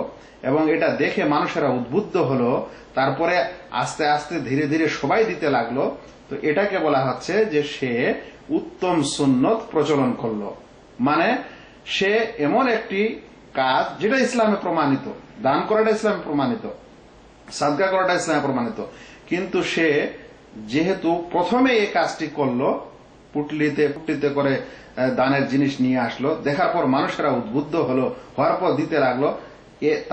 এবং এটা দেখে মানুষেরা উদ্বুদ্ধ হলো। তারপরে আস্তে আস্তে ধীরে ধীরে সবাই দিতে লাগলো। তো এটাকে বলা হচ্ছে যে সে উত্তম সুন্নত প্রচলন করলো, মানে সে এমন একটি কাজ যেটা ইসলামে প্রমাণিত, দান করাটা ইসলামে প্রমাণিত, সাদকা করাটা ইসলামে প্রমাণিত, কিন্তু সে যেহেতু প্রথমে এই কাজটি করলো, পুটলিতে করে দানের জিনিস নিয়ে আসলো, দেখার পর মানুষেরা উদ্বুদ্ধ হলো, হওয়ার পর দিতে লাগলো,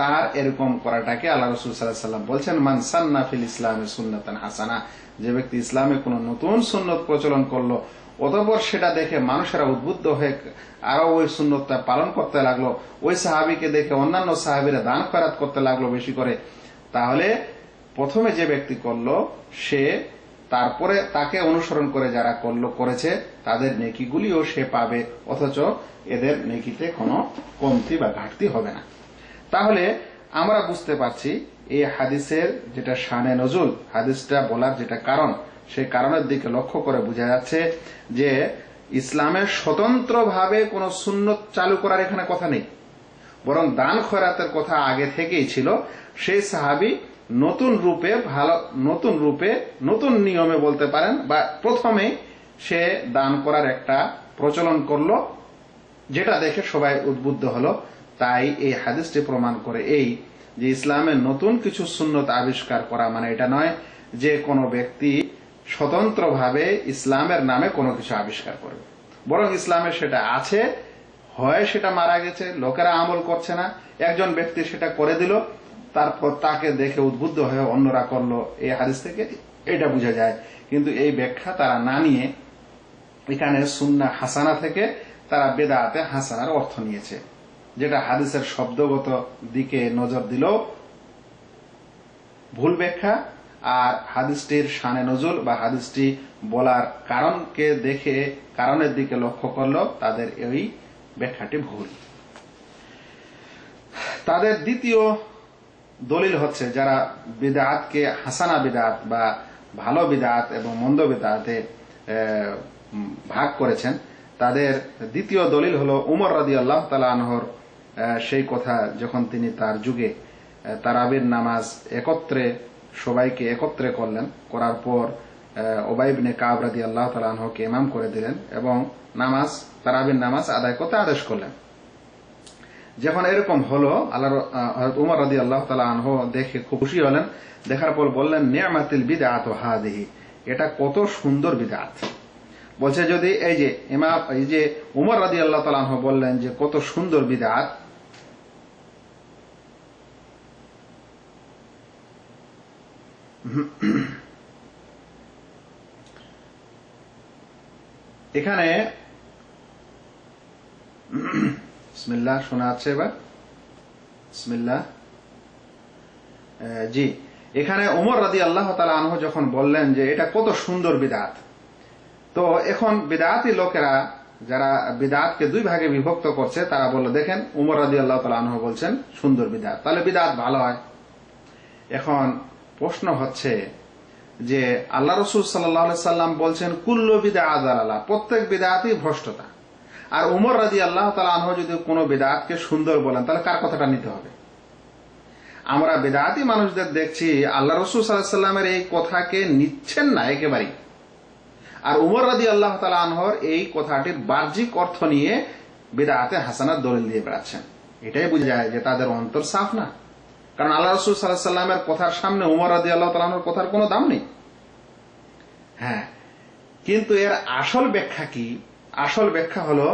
তার এরকম করাটাকে আল্লাহ রাসূল সাল্লাল্লাহু আলাইহি ওয়াসাল্লাম বলছেন, মান সান্না ফিল ইসলামে সুন্নাতান হাসানা, যে ব্যক্তি ইসলামে কোন নতুন সুন্নত প্রচলন করলো, অতঃপর সেটা দেখে মানুষেরা উদ্বুদ্ধ হয়ে আরো ওই সুন্নতটা পালন করতে লাগলো, ওই সাহাবীকে দেখে অন্যান্য সাহাবীরা দান খয়রাত করতে লাগলো বেশি করে, তাহলে প্রথমে যে ব্যক্তি করলো সে তারপরে তাকে অনুসরণ করে যারা করেছে তাদের নেকিগুলিও সে পাবে, অথচ এদের নেকিতে কোনো কমতি বা ঘাটতি হবে না। তাহলে আমরা বুঝতে পারছি এই হাদিসের যেটা শানে নজুল, হাদিসটা বলার যেটা কারণ, সেই কারণের দিকে লক্ষ্য করে বোঝা যাচ্ছে যে ইসলামের স্বতন্ত্রভাবে কোন সুন্নত চালু করার এখানে কথা নেই, বরং দান খয়রাতের কথা আগে থেকেই ছিল। সেই সাহাবী নতুন রূপে নতুন নিয়মে বলতে পারেন, বা প্রথমে সে দান করার একটা প্রচলন করলো, যেটা দেখে সবাই উদ্বুদ্ধ হলো। তাই এই হাদিসটি প্রমাণ করে এই যে ইসলামের নতুন কিছু সুন্নত আবিষ্কার করা মানে এটা নয় যে কোনো ব্যক্তি স্বতন্ত্রভাবে ইসলামের নামে কোনো কিছু আবিষ্কার করবে, বরং ইসলামে সেটা আছে, হয় সেটা মারা গেছে, লোকেরা আমল করছে না, একজন ব্যক্তি সেটা করে দিল, তারপর তাকে দেখে উদ্বুদ্ধ হয়ে অন্যরা করলো। এই হাদিস থেকে এটা বোঝা যায়। কিন্তু এই ব্যাখ্যা তারা না নিয়ে এখানে সুন্নাহ হাসানা থেকে তারা বেদাতে হাসানার অর্থ নিয়েছে, যেটা হাদিসের শব্দগত দিকে নজর দিল ভুল ব্যাখ্যা, আর হাদিসটির শানে নজুল বা হাদিসটি বলার কারণকে দেখে কারণের দিকে লক্ষ্য করলো, তাদের এই ব্যাখ্যাটি ভুল। তাদের দ্বিতীয় দলিল হচ্ছে যারা বিদআতকে হাসানা বিদআত বা ভালো বিদআত এবং মন্দ বিদআতে ভাগ করেছেন, তাদের দ্বিতীয় দলিল হলো উমর রাদিয়াল্লাহু তাআলা আনহুর সেই কথা, যখন তিনি তার যুগে তারাবির নামাজ সবাইকে একত্রে করলেন, করার পর উবাই ইবনে কাব রাদিয়াল্লাহু তাআলা আনহুকে ইমাম করে দিলেন এবং তারাবির নামাজ আদায় করতে আদেশ করলেন। যখন এরকম হলো, হযরত উমর রাদিয়াল্লাহু তাআলা আনহু দেখে খুব খুশি হলেন, দেখার পর বললেন, নি'মাতিল বিদআতু হাযিহি, এটা কত সুন্দর বিদআত। বলছে যদি এই যে উমর রাদিয়াল্লাহু তাআলা আনহু বললেন যে কত সুন্দর বিদআত, এখানে বিসমিল্লাহ শোনা যাচ্ছে এবার? বিসমিল্লাহ। জি, এখানে উমর রাদিয়াল্লাহু তাআলা আনহু যখন বললেন যে এটা কত সুন্দর বিদআত, তো এখন বিদআতি লোকেরা যারা বিদআতকে দুই ভাগে বিভক্ত করছে, তারা বলল, দেখেন উমর রাদিয়াল্লাহু তাআলা আনহু বলছেন সুন্দর বিদআত, তাহলে বিদআত ভালো হয়। এখন প্রশ্ন হচ্ছে যে আল্লাহ রাসূল সাল্লাল্লাহু আলাইহি সাল্লাম বলছেন কুল্লু বিদআত দালালা, প্রত্যেক বিদআতই ভ্রষ্টতা। আর উমর রাদিয়াল্লাহু তাআলা আনহু যদি কোনো বিদআতকে সুন্দর বলেন, তাহলে কার কথাটা নিতে হবে? আমরা বিদআতি মানুষদের দেখছি আল্লাহ রাসূল সাল্লাল্লাহু আলাইহি সাল্লামের এই কথাকে নিচ্ছেন না একেবারেই, আর উমর রাদিয়াল্লাহু তাআলা আনহুর এই কথাটির বাহ্যিক অর্থ নিয়ে বিদআতে হাসানাত দলিল দিয়ে বেড়াচ্ছেন। এটাই বোঝা যায় যে তাদের অন্তর সাফ না, কারণ আল্লাহ রাসূল সাল্লাল্লাহু আলাইহি সাল্লামের কথার সামনে উমর রাদিয়াল্লাহু তাআলা আনহুর কথার কোনো দাম নেই। হ্যাঁ, কিন্তু এর আসল ব্যাখ্যা কি? আসল ব্যাখ্যা হলো,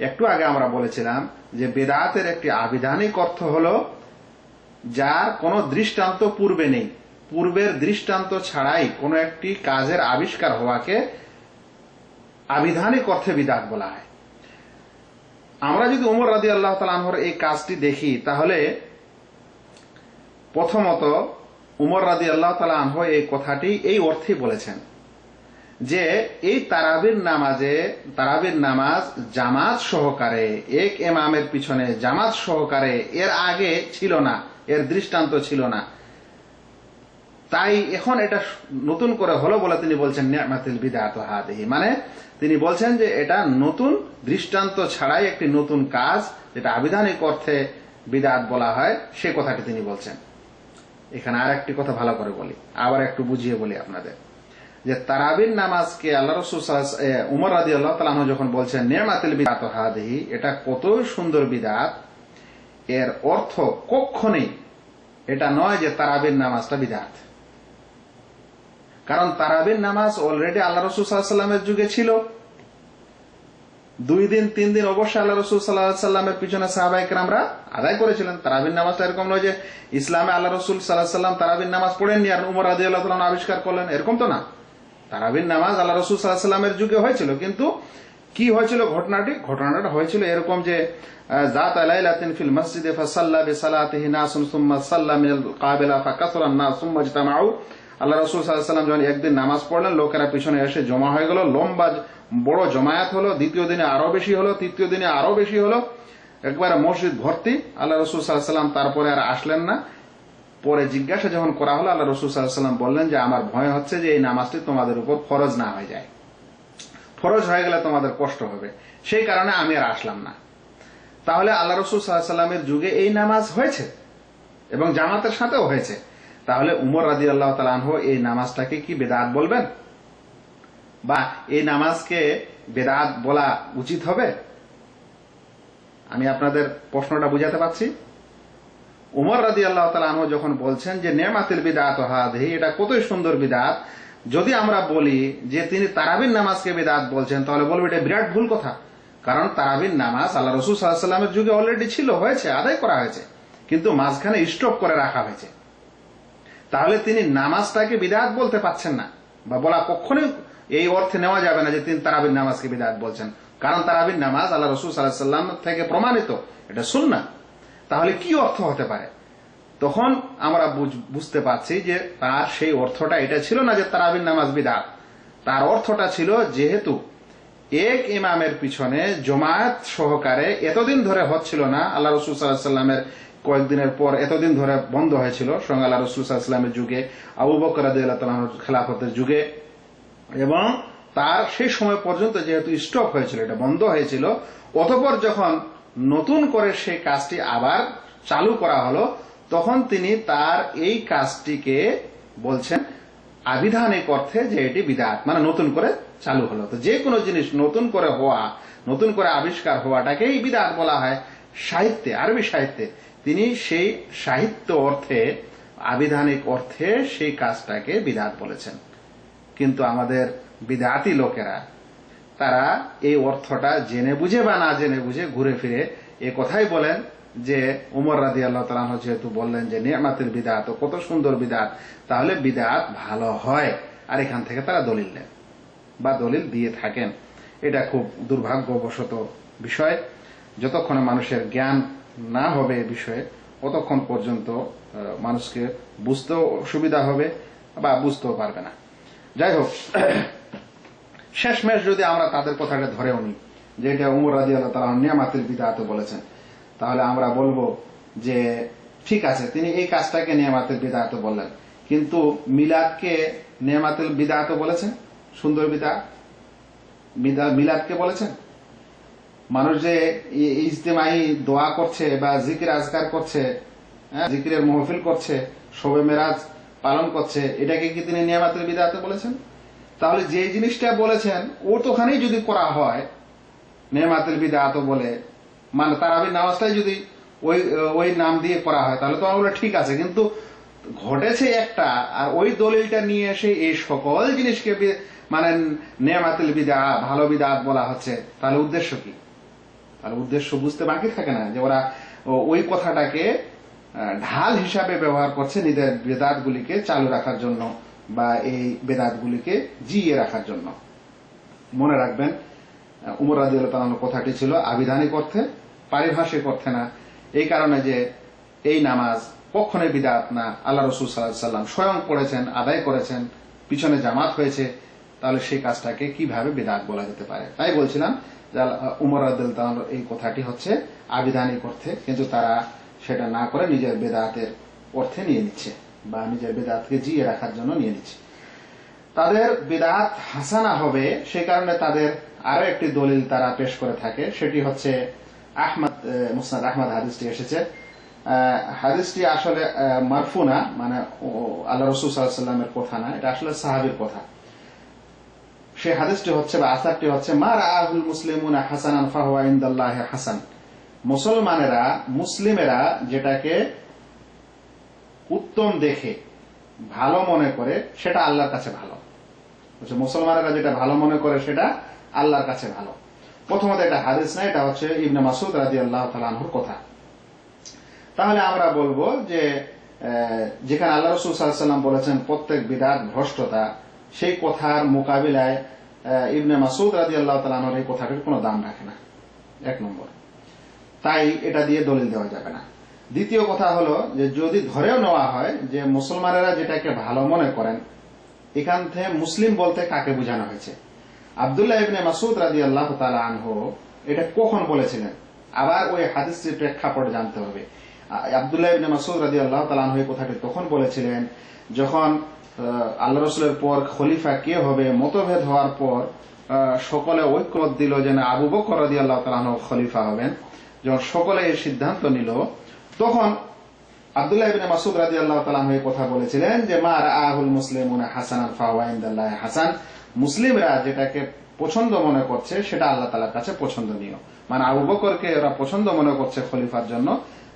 একটু আগে আমরা বলেছিলাম যে বেদাতের একটি আবিধানিক অর্থ হলো যার কোনো দৃষ্টান্ত পূর্বে নেই, পূর্বের দৃষ্টান্ত ছাড়াই কোনো একটি কাজের আবিষ্কার হওয়াকে আবিধানিক অর্থে বিদআত বলা হয়। আমরা যদি ওমর রাদিয়াল্লাহু তাআলা আনহুর এই কাজটি দেখি, তাহলে প্রথমত ওমর রাদিয়াল্লাহু তাআলা আনহু এই কথাটি এই অর্থেই বলেছেন যে এই তারাবির নামাজ জামাত সহকারে, এক ইমামের পিছনে জামাত সহকারে এর আগে ছিল না, এর দৃষ্টান্ত ছিল না। তাই এখন এটা নতুন করে হলো বলে তিনি বলছেন নি'মাতুল বিদআতু হাদিহি, মানে তিনি বলছেন যে এটা নতুন দৃষ্টান্ত ছাড়াই একটি নতুন কাজ, যেটা আবিধানিক অর্থে বিদআত বলা হয়, সে কথাটি তিনি বলছেন। এখানে আর একটি কথা ভালো করে বলি, আবার একটু বুঝিয়ে বলি আপনাদের, যে তারাবির নামাজকে আল্লাহ রাসূল উমর রাদিয়াল্লাহু তাআলা আনহু যখন বলছেন নি'মাতুল বিদআতু হাদিহি, এটা কত সুন্দর বিদআত, এর অর্থ কখনোই এটা নয় যে তারাবির নামাজটা বিদআত। কারণ তারাবির নামাজ অলরেডি আল্লাহ রাসূল সাল্লাল্লাহু আলাইহি ওয়াসাল্লামের যুগে ছিল। 2 দিন 3 দিন অবশ্যই আল্লাহ রাসূল সাল্লাল্লাহু আলাইহি ওয়াসাল্লামের পিছনে সাহাবায়ে কেরামরা আদায় করেছিলেন। তারাবির নামাজটা এরকম নয় যে ইসলামে আল্লাহ রাসূল সাল্লাল্লাহু আলাইহি ওয়াসাল্লাম তারাবির নামাজ পড়েননি আর উমর রাদিয়াল্লাহু তাআলা আবিষ্কার করলেন, এরকম তো না। তারাবির নামাজ আল্লাহ রাসূল সাল্লাল্লাহু আলাইহি ওয়াসাল্লামের যুগে হয়েছিল, কিন্তু কি হয়েছিল ঘটনাটা হয়েছিল এরকম যে যাতা লাইলাতিন ফিল মসজিদে ফাসাল্লা বিসালাতিহি নাসুন সুম্মা সাল্লা মিনাল কাবিলা ফাকাসরান নাস সুম্মা ইজতামাউ। আল্লাহ রাসূল সাল্লাল্লাহু আলাইহি ওয়াসাল্লাম যখন একদিন নামাজ পড়লেন, লোকেরা পিছনে এসে জমা হয়ে গেল, লম্বা বড় জমায়েত হলো, দ্বিতীয় দিনে আরো বেশি হলো, তৃতীয় দিনে আরো বেশি হলো, একবারে মসজিদ ভর্তি। আল্লাহ রাসূল সাল্লাল্লাহু আলাইহি ওয়াসাল্লাম তারপরে আর আসলেন না। পরে জিজ্ঞাসা যখন করা হলো, আল্লাহ রাসূল সাল্লাল্লাহু আলাইহি ওয়াসাল্লাম বললেন যে আমার ভয় হচ্ছে যে এই নামাজটি তোমাদের উপর ফরজ না হয়ে যায়, ফরজ হয়ে গেলে তোমাদের কষ্ট হবে, সেই কারণে আমি আর আসলাম না। তাহলে আল্লাহ রাসূল সাল্লাল্লাহু আলাইহি ওয়াসাল্লামের যুগে এই নামাজ হয়েছে এবং জামাতের সাথেও হয়েছে। তাহলে উমর রাদিয়াল্লাহু তাআলা আনহু এই নামাজটাকে কি বেদাত বলবেন, বা এই নামাজকে বেদাত বলা উচিত হবে? আমি আপনাদের প্রশ্নটা বুঝাতে পারছি। উমর রাদিয়াল্লাহু তাআলা আনহু যখন বলছেন যে নি'মাতুল বিদআতু হাদিহি, এটা কতই সুন্দর বিদআত, যদি আমরা বলি যে তিনি তারাবির নামাজকে বিদআত বলছেন, তাহলে বলবো এটা বিরাট ভুল কথা। কারণ তারাবির নামাজ আল্লাহ রাসূল সাল্লাল্লাহু আলাইহি ওয়াসাল্লামের যুগে অলরেডি ছিল, হয়েছে, আদায় করা হয়েছে, কিন্তু মাঝখানে স্টপ করে রাখা হয়েছে। তাহলে তিনি নামাজটাকে বিদআত বলতে পারছেন না, বা বলা কখনোই এই অর্থে নেওয়া যাবে না যে তিনি তারাবির নামাজকে বিদআত বলছেন। কারণ তারাবির নামাজ আল্লাহ রাসূল সাল্লাল্লাহু আলাইহি ওয়াসাল্লাম থেকে প্রমাণিত, এটা সুন্নাহ। তাহলে কি অর্থ হতে পারে? তখন আমরা বুঝতে পারছি যে তার সেই অর্থটা এটা ছিল না যে তারাবির নামাজ বিদআত। তার অর্থটা ছিল যেহেতু এক ইমামের পিছনে জমায়েত সহকারে এতদিন ধরে হচ্ছিল না, আল্লাহ রাসূল সাল্লাল্লাহু আলাইহি ওয়াসাল্লামের কয়েকদিনের পর এতদিন ধরে বন্ধ হয়েছিল, স্বয়ং আল্লাহ রাসূল সাল্লাল্লাহু আলাইহি ওয়াসাল্লামের যুগে, আবু বকর রাদিয়াল্লাহু তাআলা আনহুর খেলাফতের যুগে, এবং তার সেই সময় পর্যন্ত যেহেতু স্টপ হয়েছিল, এটা বন্ধ হয়েছিল, অতঃপর যখন নতুন করে সেই কাজটি আবার চালু করা হলো, তখন তিনি তার এই কাজটিকে বলছেন আবিধানিক অর্থে যে এটি বিদআত, মানে নতুন করে চালু হলো। তো যে কোনো জিনিস নতুন করে হওয়া, নতুন করে আবিষ্কার হওয়াটাকেই বিদআত বলা হয় সাহিত্যে, আরবি সাহিত্যে। তিনি সেই সাহিত্য অর্থে, আবিধানিক অর্থে সেই কাজটাকে বিদআত বলেছেন। কিন্তু আমাদের বিদআতি লোকেরা তারা এই অর্থটা জেনে বুঝে বা না জেনে বুঝে ঘুরে ফিরে এ কথাই বলেন যে উমর রাদিয়াল্লাহু তাআলা আনহু যেহেতু বললেন যে নি'মাতুল বিদআত, কত সুন্দর বিদআত, তাহলে বিদআত ভালো হয়, আর এখান থেকে তারা দলিল দেন বা দলিল দিয়ে থাকেন। এটা খুব দুর্ভাগ্যবশত বিষয়। যতক্ষণ মানুষের জ্ঞান না হবে এ বিষয়ে, ততক্ষণ পর্যন্ত মানুষকে বুঝতেও সুবিধা হবে বা বুঝতেও পারবে না। যাই হোক, শেষমেশ যদি আমরা তাদের কথাটা ধরেও নিই যে এটা উমর রাদিয়াল্লাহু তাআলা নি'মাতুল বিদআত বলেছেন, তাহলে আমরা বলবো যে ঠিক আছে, তিনি এই কাজটাকে নি'মাতুল বিদআত বললেন, কিন্তু মিলাদকে নি'মাতুল বিদআত বলেছেন, সুন্দর বিদআত। মিলাদকে বলেছেন। মানুষ যে ইজতিমাই দোয়া করছে বা জিকির আজকার করছে, জিকিরের মাহফিল করছে, শবে মেরাজ পালন করছে, এটাকে কি তিনি নি'মাতুল বিদআত বলেছেন? তাহলে যে জিনিসটা বলেছেন ওখানেই যদি করা হয় নি'মাতুল বিদআত বলে, মানে তারাবির নামাজটাই যদি ওই ওই নাম দিয়ে করা হয়, তাহলে তো আমরা ঠিক আছে, কিন্তু ঘটেছে একটা, আর ওই দলিলটা নিয়ে এসে এই সকল জিনিসকে মানে নেমাতুল বিদআ, ভালো বিদআত বলা হচ্ছে, তাহলে উদ্দেশ্য কি? তাহলে উদ্দেশ্য বুঝতে বাকি থাকে না, যে ওরা ওই কথাটাকে ঢাল হিসাবে ব্যবহার করছে নিজের বেদাত গুলিকে চালু রাখার জন্য বা এই বেদাত গুলিকে জিয়ে রাখার জন্য। মনে রাখবেন, উমর রাদিয়াল্লাহু তাআলার কথাটি ছিল আবিধানিক অর্থে, পারিভাষিক অর্থে না। এই কারণে যে এই নামাজ কখনোই বিদআত না, আল্লাহ রাসূল সাল্লাল্লাহু আলাইহি ওয়াসাল্লাম স্বয়ং পড়েছেন, আদায় করেছেন, পিছনে জামাত হয়েছে, তাহলে সেই কাজটাকে কিভাবে বিদআত বলা যেতে পারে? তাই বলছিলাম যে উমর রাদিয়াল্লাহু তাআলার এই কথাটি হচ্ছে আবিধানিক অর্থে, কিন্তু তারা সেটা না করে নিজের বেদাতের অর্থে নিয়ে নিচ্ছে বা নিজের বেদাতকে জিয়ে রাখার জন্য নিয়ে নিচ্ছে। তাদের বেদাত হাসানা হবে, সে কারণে তাদের আরো একটি দলিল তারা পেশ করে থাকে, সেটি হচ্ছে আহমদ, মুসনাদ আহমদ হাদিসটি এসেছে। হাদিসটি আসলে মারফু না, মানে আল্লাহ রাসূল সাল্লাল্লাহু আলাইহি ওয়াসাল্লামের কথা না, এটা আসলে সাহাবীর কথা। সেই হাদিসটি হচ্ছে বা আসারটি হচ্ছে মা রাআহুল মুসলিমুনা হাসানান ফাহুয়া ইনদাল্লাহি হাসান। মুসলমানেরা, মুসলিমেরা যেটাকে উত্তম দেখে ভালো মনে করে সেটা আল্লাহর কাছে ভালো। মুসলমানেরা যেটা ভালো মনে করে সেটা আল্লাহর কাছে ভালো। প্রথমত এটা হাদিস না, এটা হচ্ছে ইবনে মাসউদ রাদিয়াল্লাহু তাআলা আনহুর কথা। তাহলে আমরা বলবো যে যেখানে আল্লাহ রাসূল সাল্লাল্লাহু আলাইহি ওয়াসাল্লাম বলেছেন প্রত্যেক বিদআত ভ্রষ্টতা, সেই কথার মোকাবিলায় ইবনে মাসউদ রাদিয়াল্লাহু তাআলা আনহুর এই কথাটির কোনো দাম রাখে না, এক নম্বর। তাই এটা দিয়ে দলিল দেওয়া যাবে না। দ্বিতীয় কথা হলো যে যদি ধরেও নেওয়া হয় যে মুসলমানেরা যেটাকে ভালো মনে করেন, এখান থেকে মুসলিম বলতে কাকে বোঝানো হয়েছে? আব্দুল্লাহ ইবনে মাসউদ রাদিয়াল্লাহু তাআলা আনহু এটা কখন বলেছিলেন? আবার ওই হাদিসের প্রেক্ষাপট জানতে হবে। আব্দুল্লাহ ইবনে মাসউদ রাদিয়াল্লাহু তাআলা আনহু এই কথাটি তখন বলেছিলেন যখন আল্লাহ রাসূলের পর খলিফা কে হবে মতভেদ হওয়ার পর সকলে ঐক্যমত দিল যে না, আবু বকর রাদিয়াল্লাহু তাআলা আনহু খলিফা হবেন। যখন সকলে এই সিদ্ধান্ত নিল, তখন আব্দুল্লাহ ইবনে মাসউদ রাদিয়াল্লাহু তাআলা আনহু এই কথা বলেছিলেন যে মা রাআহুল মুসলিমুনা হাসানান ফাহুয়া ইনদাল্লাহি হাসান। মুসলিমরা যেটাকে পছন্দ মনে করছে সেটা আল্লাহ তাআলার কাছে পছন্দনীয়। মানে আবু বকরকে ওরা পছন্দ মনে করছে খলিফার জন্য,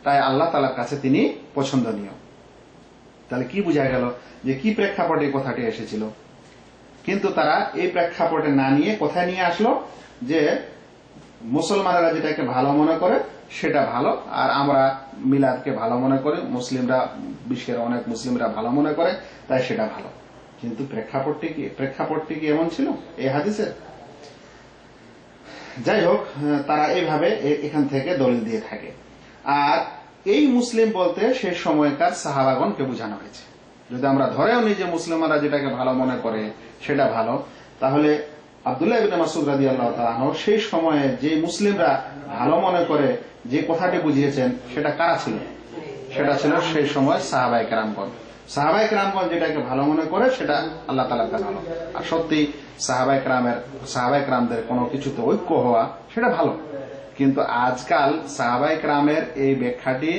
তাই আল্লাহ তাআলার কাছে তিনি পছন্দনীয়। তাহলে কি বোঝা গেল যে কি প্রেক্ষাপটে এই কথাটি এসেছিল? কিন্তু তারা এই প্রেক্ষাপটে না নিয়ে কোথায় নিয়ে আসলো যে মুসলমানেরা যেটাকে ভালো মনে করে সেটা ভালো, আর আমরা মিলাদকে ভালো মনে করি, মুসলিমরা, বিশ্বের অনেক মুসলিমরা ভালো মনে করে, তাই সেটা ভালো। কিন্তু প্রেক্ষাপটটি কি এমন ছিল এই হাদিসের? যাই হোক, তারা এইভাবে এখান থেকে দলিল দিয়ে থাকে। আর এই মুসলিম বলতে সেই সময়কার সাহাবাগণকে বোঝানো হয়েছে। যদি আমরা ধরেও নিই যে মুসলিমরা যেটাকে ভালো মনে করে সেটা ভালো, তাহলে আব্দুল্লাহ ইবনে মাসউদ রাদিয়াল্লাহু তাআলা আনহু সেই সময়ে যে মুসলিমরা ভালো মনে করে যে কথাটি বুঝিয়েছেন সেটা কারা ছিল? সেটা ছিল সেই সময় সাহাবায়ে কেরামগণ। সাহাবায়ে কেরামগণ যেটাকে ভালো মনে করে সেটা আল্লাহ তাআলার কাছে ভালো। আর সত্যি সাহাবায়ে কেরামদের কোনো কিছুতে ঐক্য হওয়া সেটা ভালো, কিন্তু আজকাল সাহাবায়ে কেরামের এই ব্যাখ্যাটি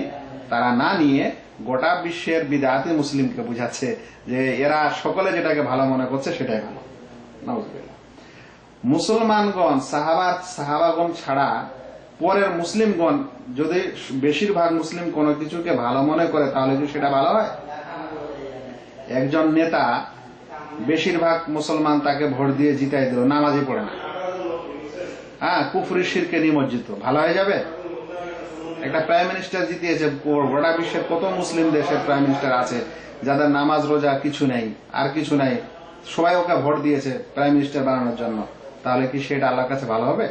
তারা না নিয়ে গোটা বিশ্বের বিদআতি মুসলিমকে বুঝাচ্ছে যে এরা সকলে যেটাকে ভালো মনে করছে সেটাই ভালো। নাউজুবিল্লাহ। মুসলমানগণ, সাহাবাগণ ছাড়া পরের মুসলিমগণ যদি বেশিরভাগ মুসলিম কোনো কিছুকে ভালো মনে করে, তাহলে কি সেটা ভালো হয়? একজন নেতা বেশিরভাগ মুসলমান তাকে ভোট দিয়ে জিতাই দিল, নামাজই পড়ে না, কুফরি শিরকে নিমজ্জিত, ভালো হয়ে যাবে? একটা প্রাইম মিনিস্টার জিতিয়েছে, গোটা বিশ্বের কত মুসলিম দেশের প্রাইম মিনিস্টার আছে যাদের নামাজ রোজা কিছু নেই, আর কিছু নাই, সবাই ওকে ভোট দিয়েছে প্রাইম মিনিস্টার বানানোর জন্য, তাহলে কি সেটা আল্লাহর কাছে ভালো হবে?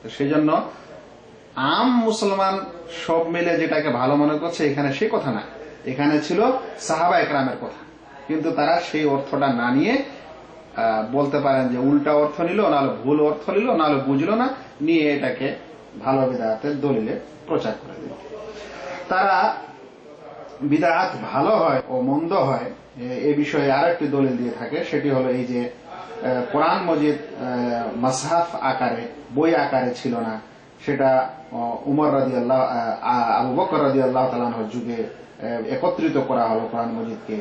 তো সেই জন্য আম মুসলমান সব মিলে যেটাকে ভালো মনে করছে এখানে সে কথা না, এখানে ছিল সাহাবায়ে কেরামের কথা। কিন্তু তারা সেই অর্থটা না নিয়ে বলতে পারেন যে উল্টা অর্থ নিল, নাহলে ভুল অর্থ নিল, নাহলে বুঝলো না, নিয়ে এটাকে ভালো বিদআতের দলিলে প্রচার করে দিল। তারা বিদআত ভালো হয় ও মন্দ হয় এ বিষয়ে আরেকটি দলিল দিয়ে থাকে, সেটি হলো এই যে কোরআন মজিদ মাসহাফ আকারে, বই আকারে ছিল না, সেটা উমর রাদিয়াল্লাহু, আবু বকর রাদিয়াল্লাহু তাআলা আনহুর যুগে একত্রিত করা হলো কোরআন মজিদকে,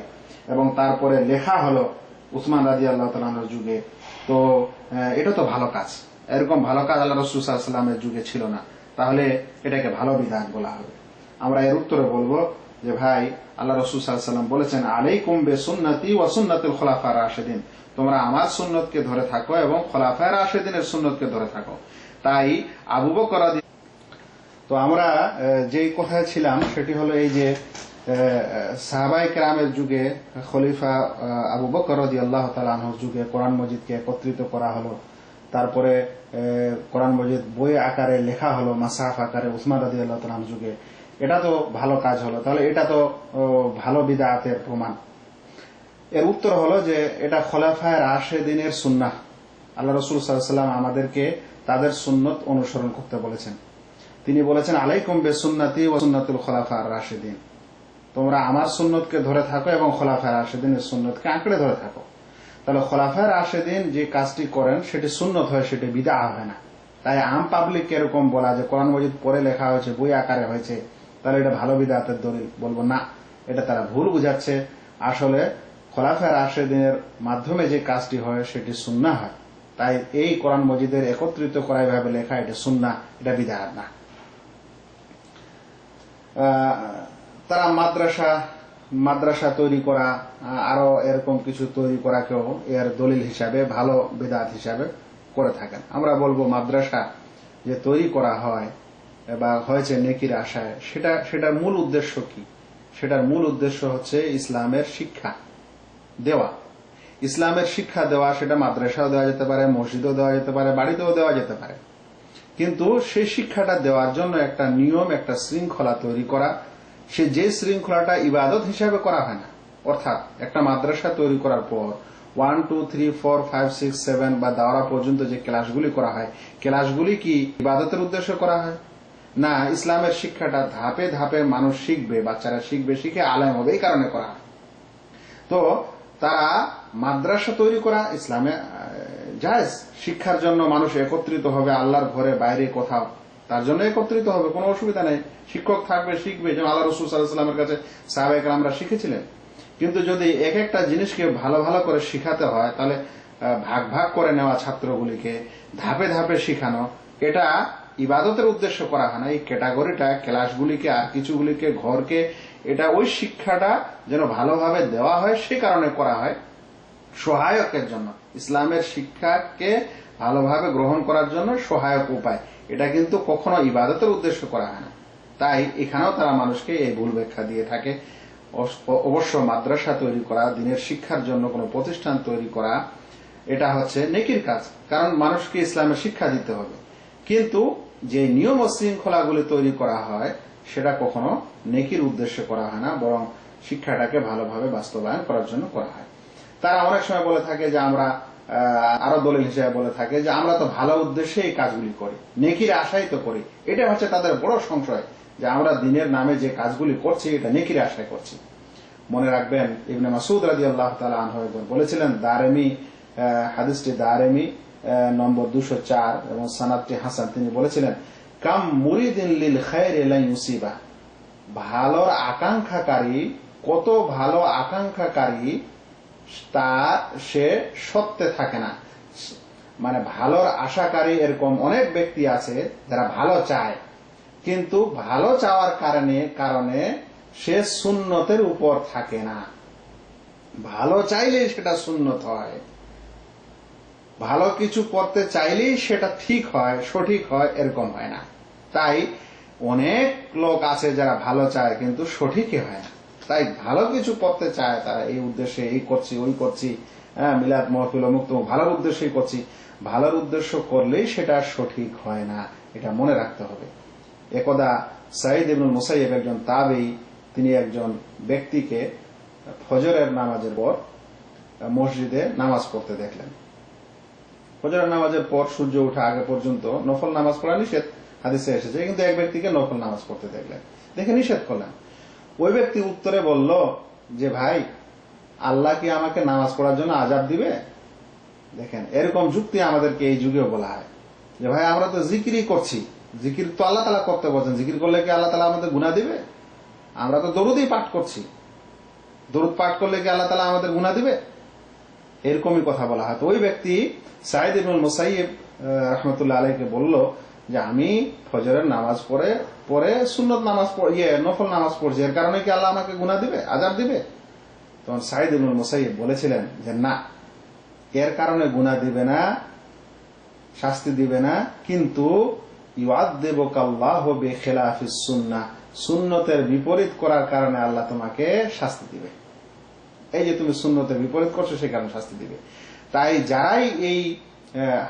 এবং তারপরে লেখা হলো উসমান রাদিয়াল্লাহু তাআলা আনহুর যুগে। তো এটা তো ভালো কাজ, এরকম ভালো কাজ আল্লাহ রাসূল সাল্লাল্লাহু আলাইহি ওয়াসাল্লামের যুগে ছিল না, তাহলে এটাকে ভালো বিদআত বলা হবে। আমরা এর উত্তরে বলবো যে ভাই আল্লাহ রাসূল সাল্লাল্লাহু আলাইহি ওয়াসাল্লাম বলেছেন, আলাইকুম বিসুন্নতি ওয়া সুন্নাতুল খুলাফায়ে রাশিদিন, তোমরা আমার সুন্নতকে ধরে থাকো এবং খুলাফায়ে রাশিদিনের সুন্নতকে ধরে থাকো। তাই আবু বকর তো আমরা যেই কথায় ছিলাম সেটি হলো এই যে সাহাবায়ে কেরামের যুগে খলিফা আবু বকর রাদিয়াল্লাহু তাআলা আনহুর যুগে কোরআন মজিদকে একত্রিত করা হলো। তারপরে কোরআন মজিদ বই আকারে লেখা হলো, মাসহাফ আকারে উসমান রাদিয়াল্লাহু তাআলা আনহুর যুগে। এটা তো ভালো কাজ হলো, তাহলে এটা তো ভালো বিদআতের প্রমাণ। এর উত্তর হলো যে এটা খোলাফায়ে রাশিদিনের সুন্নাহ। আল্লাহ রাসূল সাল্লাল্লাহু আলাইহি ওয়াসাল্লাম আমাদেরকে তাদের সুন্নত অনুসরণ করতে বলেছেন। তিনি বলেছেন, আলাইকুম বিসুন্নতি ওয়া সুন্নাতুল খুলাফায়ে রাশিদিন, তোমরা আমার সুন্নতকে ধরে থাকো এবং খোলাফায়ে রাশিদিনের সুন্নতকে আঁকড়ে ধরে থাকো। তাহলে খোলাফায়ে রাশিদিন যে কাজটি করেন সেটি সুন্নত হয়, সেটি বিদআ হয় না। তাই আম পাবলিক এরকম বলা যে কোরআন মজিদ পড়ে লেখা হয়েছে, বই আকারে হয়েছে, তাহলে এটা ভালো বিদআতের দলিল, বলবো না, এটা তারা ভুল বুঝাচ্ছে। আসলে খোলাফায়ে রাশিদিনের মাধ্যমে যে কাজটি হয় সেটি সুন্নাহ হয়। তাই এই কোরআন মজিদের একত্রিত করা এভাবে লেখা এটা সুন্নাহ, এটা বিদআত না। তারা মাদ্রাসা তৈরি করা, আরো এরকম কিছু তৈরি করাকেও এর দলিল হিসাবে, ভালো বিদআত হিসাবে করে থাকেন। আমরা বলবো মাদ্রাসা যে তৈরি করা হয় বা হয়েছে নেকির আশায়, সেটার মূল উদ্দেশ্য কি? সেটার মূল উদ্দেশ্য হচ্ছে ইসলামের শিক্ষা দেওয়া। ইসলামের শিক্ষা দেওয়া, সেটা মাদ্রাসাও দেওয়া যেতে পারে, মসজিদও দেওয়া যেতে পারে, বাড়িতেও দেওয়া যেতে পারে। কিন্তু সেই শিক্ষাটা দেওয়ার জন্য একটা নিয়ম, একটা শৃঙ্খলা তৈরি করা, যে শৃঙ্খলাটা ইবাদত হিসাবে করা হয় না। অর্থাৎ একটা মাদ্রাসা তৈরি করার পর 1, 2, 3, 4, 5, 6, 7 বা দাওরা পর্যন্ত যে ক্লাসগুলি করা হয়, ক্লাসগুলি কি ইবাদতের উদ্দেশ্যে করা হয়? না, ইসলামের শিক্ষাটা ধাপে ধাপে মানুষ শিখবে, বাচ্চারা শিখবে, শিখে আলেম হবে, এই কারণে করা হয়। তো তারা মাদ্রাসা তৈরি করা ইসলামে জায়েজ, শিক্ষার জন্য মানুষ একত্রিত হবে, আল্লাহর ঘরে বাইরে কোথাও, তার জন্য একত্রিত হবে, কোনো অসুবিধা নেই। শিক্ষক থাকবে, শিখবে, যেমন আল্লাহ রাসূল সাল্লাল্লাহু আলাইহি ওয়াসাল্লামের কাছে সাহাবায়ে কেরামরা শিখেছিলেন। কিন্তু যদি এক একটা জিনিসকে ভালো ভালো করে শিখাতে হয়, তাহলে ভাগ ভাগ করে নেওয়া ছাত্রগুলিকে ধাপে ধাপে শিখানো, এটা ইবাদতের উদ্দেশ্য করা হয় না। এই ক্যাটাগরিটা, ক্লাসগুলিকে আর কিছুগুলিকে, ঘরকে, এটা ওই শিক্ষাটা যেন ভালোভাবে দেওয়া হয় সে কারণে করা হয়, সহায়কের জন্য, ইসলামের শিক্ষাকে ভালোভাবে গ্রহণ করার জন্য সহায়ক উপায়। এটা কিন্তু কখনো ইবাদতের উদ্দেশ্য করা হয় না। তাই এখানেও তারা মানুষকে এই ভুল ব্যাখ্যা দিয়ে থাকে। অবশ্য মাদ্রাসা তৈরি করা, দিনের শিক্ষার জন্য কোনো প্রতিষ্ঠান তৈরি করা, এটা হচ্ছে নেকির কাজ, কারণ মানুষকে ইসলামের শিক্ষা দিতে হবে। কিন্তু যে নিয়ম ও শৃঙ্খলাগুলি তৈরি করা হয় সেটা কখনো নেকির উদ্দেশ্যে করা হয় না, বরং শিক্ষাটাকে ভালোভাবে বাস্তবায়ন করার জন্য করা হয়। তারা অনেক সময় বলে থাকে যে আমরা, আরো দলিল হিসেবে বলে থাকে যে আমরা তো ভালো উদ্দেশ্যে এই কাজগুলি করি, নেকির আশাই তো করি। এটা হচ্ছে তাদের বড় সংশয়, যে আমরা দিনের নামে যে কাজগুলি করছি এটা নেকির আশায় করছি। মনে রাখবেন, ইবনে মাসউদ রাদিয়াল্লাহু তাআলা আনহু একবার বলেছিলেন, দারেমি হাদিসটি, দারেমি নম্বর 204 এবং সানাদটি হাসান, তিনি বলেছিলেন, কাম মুরিদিন লিল খায়রি লা ইউসিবা, ভালোর আকাঙ্ক্ষাকারী, কত ভালো আকাঙ্ক্ষাকারী তা সে সত্যে থাকে না। মানে ভালোর আশাকারী এরকম অনেক ব্যক্তি আছে যারা ভালো চায়, কিন্তু ভালো চাওয়ার কারণে সে সুন্নতের উপর থাকে না। ভালো চাইলেই সেটা সুন্নত হয়, ভালো কিছু করতে চাইলেই সেটা ঠিক হয়, সঠিক হয়, এরকম হয় না। তাই অনেক লোক আছে যারা ভালো চায় কিন্তু সঠিকই হয় না। তাই ভালো কিছু করতে চায়, তারা এই উদ্দেশ্যে এই করছি, ওই করছি, মিলাদ মাহফিল মুক্ত, ভালোর উদ্দেশ্যেই করছি, ভালোর উদ্দেশ্য করলেই সেটা সঠিক হয় না, এটা মনে রাখতে হবে। একদা সাঈদ ইবনুল মুসাইয়্যিব, একজন তাবেঈ, তিনি একজন ব্যক্তিকে ফজরের নামাজের পর মসজিদে নামাজ পড়তে দেখলেন। ফজরের নামাজের পর সূর্য ওঠা আগে পর্যন্ত নফল নামাজ পড়া নিষেধ, হাদিসে এসেছে, কিন্তু এক ব্যক্তিকে নফল নামাজ পড়তে দেখলেন, দেখে নিষেধ করলেন। ওই ব্যক্তি উত্তরে বলল যে, ভাই, আল্লাহ কি আমাকে নামাজ পড়ার জন্য আযাব দিবে? দেখেন, এরকম যুক্তি আমাদেরকে এই যুগেও বলা হয় যে, ভাই, আমরা তো জিকিরই করছি, জিকির তো আল্লাহ তাআলা করতে বলছেন, জিকির করলে কি আল্লাহ তাআলা আমাদের গুনাহ দিবে? আমরা তো দরুদই পাঠ করছি, দরুদ পাঠ করলে কি আল্লাহ তাআলা আমাদের গুনাহ দিবে? এরকমই কথা বলা হয়। তো ওই ব্যক্তি সাঈদ ইবনুল মুসাইয়্যিব রাহমাতুল্লাহ আলাইহিকে বলল যে আমি ফজরের নামাজ পড়ে পরে সুন্নত নামাজ নফল নামাজ পড়ছি, এর কারণে কি আল্লাহ আমাকে গুনাহ দিবে, আযাব দিবে? তখন সাঈদ ইবনুল মুসাইয়্যিব বলেছিলেন যে না, এর কারণে গুনাহ দিবে না, শাস্তি দিবে না, কিন্তু ইউআযযিবুকাল্লাহু বিখিলাফিস সুন্নাহ, সুন্নতের বিপরীত করার কারণে আল্লাহ তোমাকে শাস্তি দিবে। এই যে তুমি সুন্নতের বিপরীত করছো সেই কারণে শাস্তি দিবে। তাই যারাই এই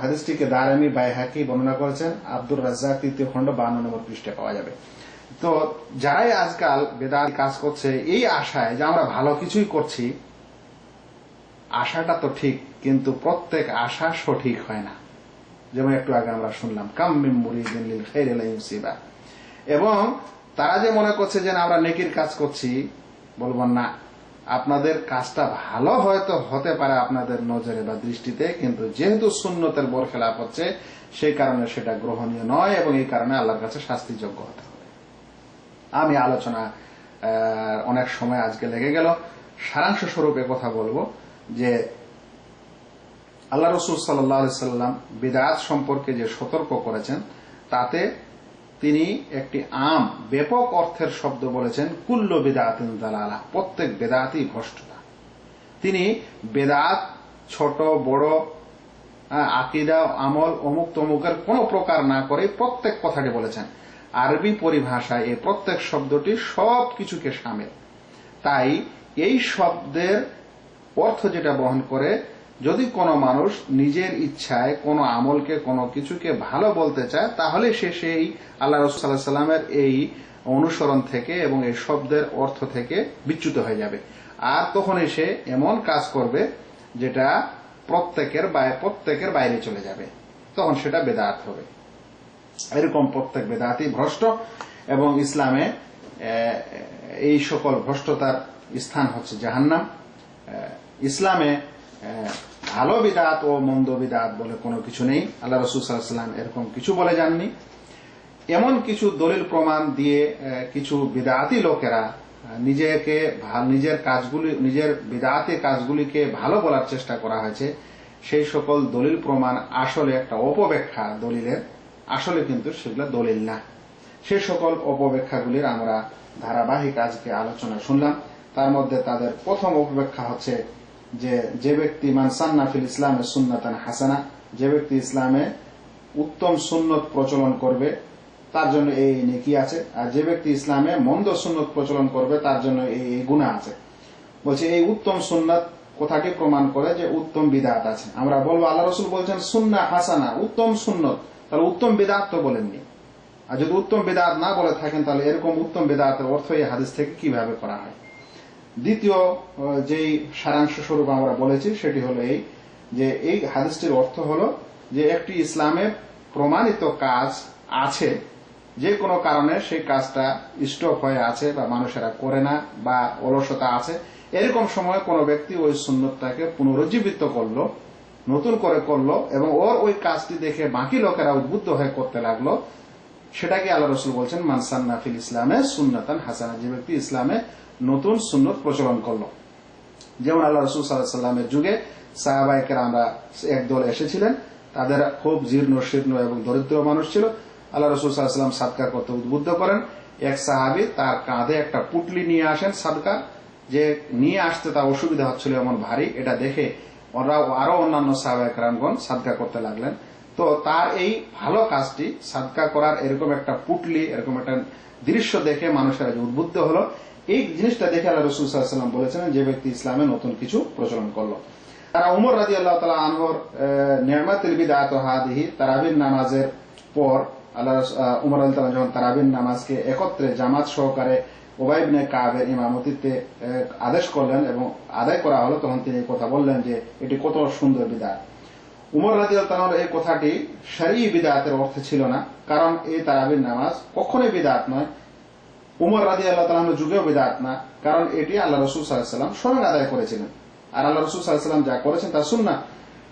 হাদিসটিকে দারামি বাইহাকি বর্ণনা করেছেন, আব্দুর রাজ্জাক ৩য় খণ্ড ৫২ নম্বর পৃষ্ঠায় পাওয়া যাবে। তো যারাই আজকাল বেদাত কাজ করছে এই আশায় যে আমরা ভালো কিছুই করছি, আশাটা তো ঠিক, কিন্তু প্রত্যেক আশা সঠিক হয় না। যেমন একটু আগে আমরা শুনলাম কাম মিন মুরিদিন লিল খাইরি লা ইউসিবা, এবং তারা যে মনে করছে যে আমরা নেকির কাজ করছি, বলবো না, আপনাদের কাজটা ভালো হয়তো হতে পারে আপনাদের নজরে বা দৃষ্টিতে, কিন্তু যেহেতু সুন্নতের বরখেলাপ হচ্ছে সেই কারণে সেটা গ্রহণীয় নয়, এবং এই কারণে আল্লাহর কাছে শাস্তিযোগ্য হতে হবে। আমি আলোচনা অনেক সময় আজকে লেগে গেল, সারাংশ স্বরূপে কথা বলবো যে আল্লাহ রাসূল সাল্লাল্লাহু আলাইহি সাল্লাম বিদআত সম্পর্কে যে সতর্ক করেছেন, তাতে তিনি একটি ব্যাপক অর্থের শব্দ বলেছেন, কুল্লু বিদআতিন দালালা, প্রত্যেক বেদাতই ভ্রষ্টতা। তিনি বেদাত ছোট বড় আকীদা আমল অমুক তমুকের কোন প্রকার না করে প্রত্যেক কথাটি বলেছেন। আরবি পরিভাষায় এই প্রত্যেক শব্দটি সব কিছুকে শামিল। তাই এই শব্দের অর্থ যেটা বহন করে, যদি কোনো মানুষ নিজের ইচ্ছায় কোনো আমলকে কোনো কিছুকে ভালো বলতে চায়, তাহলে সে সেই আল্লাহ রাসূল সাল্লাল্লাহু আলাইহি সাল্লামের এই অনুসরণ থেকে এবং এই শব্দের অর্থ থেকে বিচ্যুত হয়ে যাবে। আর তখনই সে এমন কাজ করবে যেটা প্রত্যেকের বাইরে চলে যাবে, তখন সেটা বেদাত হবে। এরকম প্রত্যেক বেদাতই ভ্রষ্ট, এবং ইসলামে এই সকল ভ্রষ্টতার স্থান হচ্ছে জাহান্নাম। ইসলামে ভালো বিদআত ও মন্দ বিদআত বলে কোনো কিছু নেই। আল্লাহ রাসূল সাল্লাল্লাহু আলাইহি সাল্লাম এরকম কিছু বলে যাননি। এমন কিছু দলিল প্রমাণ দিয়ে কিছু বিদআতি লোকেরা নিজের বিদআতি কাজগুলিকে ভালো বলার চেষ্টা করা হয়েছে। সেই সকল দলিল প্রমাণ আসলে একটা অপব্যাখ্যা দলিলের, আসলে কিন্তু সেগুলো দলিল না। সেই সকল অপব্যাখ্যাগুলির আমরা ধারাবাহিক আজকে আলোচনা শুনলাম। তার মধ্যে তাদের প্রথম অপব্যাখ্যা হচ্ছে যে ব্যক্তি মান সান্না ফিল ইসলামে সুন্নাতান হাসানা, যে ব্যক্তি ইসলামে উত্তম সুন্নত প্রচলন করবে তার জন্য এই নেকি আছে, আর যে ব্যক্তি ইসলামে মন্দ সুন্নত প্রচলন করবে তার জন্য এই গুনাহ আছে। বলছে এই উত্তম সুন্নত কথাটি প্রমাণ করে যে উত্তম বিদআত আছে। আমরা বলবো আল্লাহ রাসূল বলছেন সুন্নাহ হাসানা, উত্তম সুন্নত, তাহলে উত্তম বিদআত তো বলেননি। আর যদি উত্তম বিদআত না বলে থাকেন, তাহলে এরকম উত্তম বিদআতের অর্থ এই হাদিস থেকে কিভাবে করা হয়? দ্বিতীয় যেই সারাংশ স্বরূপ আমরা বলেছি সেটি হলো এই হাদিসটির অর্থ হলো যে একটি ইসলামের প্রমাণিত কাজ আছে, যে কোনো কারণে সেই কাজটা স্টপ হয়ে আছে বা মানুষেরা করে না বা অলসতা আছে, এরকম সময় কোনো ব্যক্তি ওই সুন্নতটাকে পুনরুজ্জীবিত করলো, নতুন করে করলো, এবং ওই কাজটি দেখে বাকি লোকেরা উদ্বুদ্ধ হয়ে করতে লাগলো, সেটাকে আল্লাহ রাসূল বলছেন মান সান্না ফিল ইসলামে সুন্নাতান হাসানা, যে ব্যক্তি ইসলামে নতুন সুন্নত প্রচলন করলো। যেমন আল্লাহ রাসূল সাল্লাল্লাহু আলাইহি ওয়াসাল্লামের যুগে সাহাবায়ে কেরামরা একদল এসেছিলেন, তাদের খুব জীর্ণ শীর্ণ এবং দরিদ্র মানুষ ছিল। আল্লাহ রাসূল সাল্লাল্লাহু আলাইহি ওয়াসাল্লাম সাদকা করতে উদ্বুদ্ধ করেন। এক সাহাবী তার কাঁধে একটা পুটলি নিয়ে আসেন সাদকা, যে নিয়ে আসতে তার অসুবিধা হচ্ছিল এমন ভারী, এটা দেখে আরো অন্যান্য সাহাবায়ে কেরামগণ সাদকা করতে লাগলেন। তো তার এই ভালো কাজটি সাদকা করার এরকম একটা পুটলি, এরকম একটা দৃশ্য দেখে মানুষেরা যে উদ্বুদ্ধ হলো, এই জিনিসটা দেখে আল্লাহ রাসূল সাল্লাল্লাহু আলাইহি ওয়াসাল্লাম বলেছেন যে ব্যক্তি ইসলামে নতুন কিছু প্রচলন করলো। তারা উমর রাদিয়াল্লাহু তাআলা আনহুর নি'মাতুল বিদআতু হাদিহি তারাবির নামাজের পর উমর রাদিয়াল্লাহু তাআলা যখন তারাবির নামাজকে একত্রে জামাত সহকারে উবাই ইবনে কাবের ইমামতিতে আদেশ করলেন এবং আদায় করা হলো, তখন তিনি এই কথা বললেন যে এটি কত সুন্দর বিদআত। উমর রাদিয়াল্লাহু তাআলার এই কথাটি শরঈ বিদআতের অর্থে ছিল না, কারণ এই তারাবির নামাজ কখনোই বিদআত নয়, উমর রাদিয়াল্লাহু তাআলার যুগেও বিদআত না, কারণ এটি আল্লাহ রাসূল সাল্লাল্লাহু আলাইহি ওয়াসাল্লাম স্বয়ং আদায় করেছিলেন, আর আল্লাহ রাসূল সাল্লাল্লাহু আলাইহি ওয়াসাল্লাম যা করেছেন তা সুন্নাহ।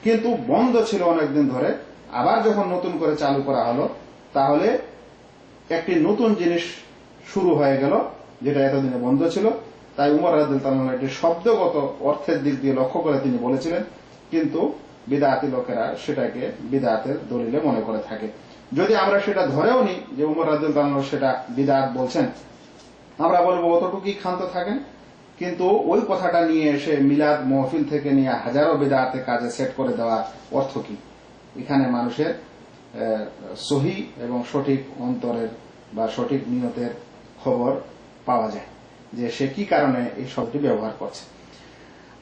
কিন্তু বন্ধ ছিল অনেকদিন ধরে, আবার যখন নতুন করে চালু করা হলো, তাহলে একটি নতুন জিনিস শুরু হয়ে গেল যেটা এতদিনে বন্ধ ছিল। তাই উমর রাদিয়াল্লাহু তাআলা এটি শব্দগত অর্থের দিক দিয়ে লক্ষ্য করে তিনি বলেছিলেন, কিন্তু বিদআতি লোকেরা সেটাকে বিদআতের দলিলে মনে করে থাকে। যদি আমরা সেটা ধরেও নিই যে উমর রাদিয়াল্লাহু আনহু সেটা বিদআত বলছেন, আমরা বলবো অতটুকুই ক্ষান্ত থাকেন, কিন্তু ওই কথাটা নিয়ে এসে মিলাদ মহফিল থেকে নিয়ে হাজারো বিদআতে কাজে সেট করে দেওয়া অর্থ কি? এখানে মানুষের সহি এবং সঠিক অন্তরের বা সঠিক নিয়তের খবর পাওয়া যায় যে সে কি কারণে এই শব্দটি ব্যবহার করছে।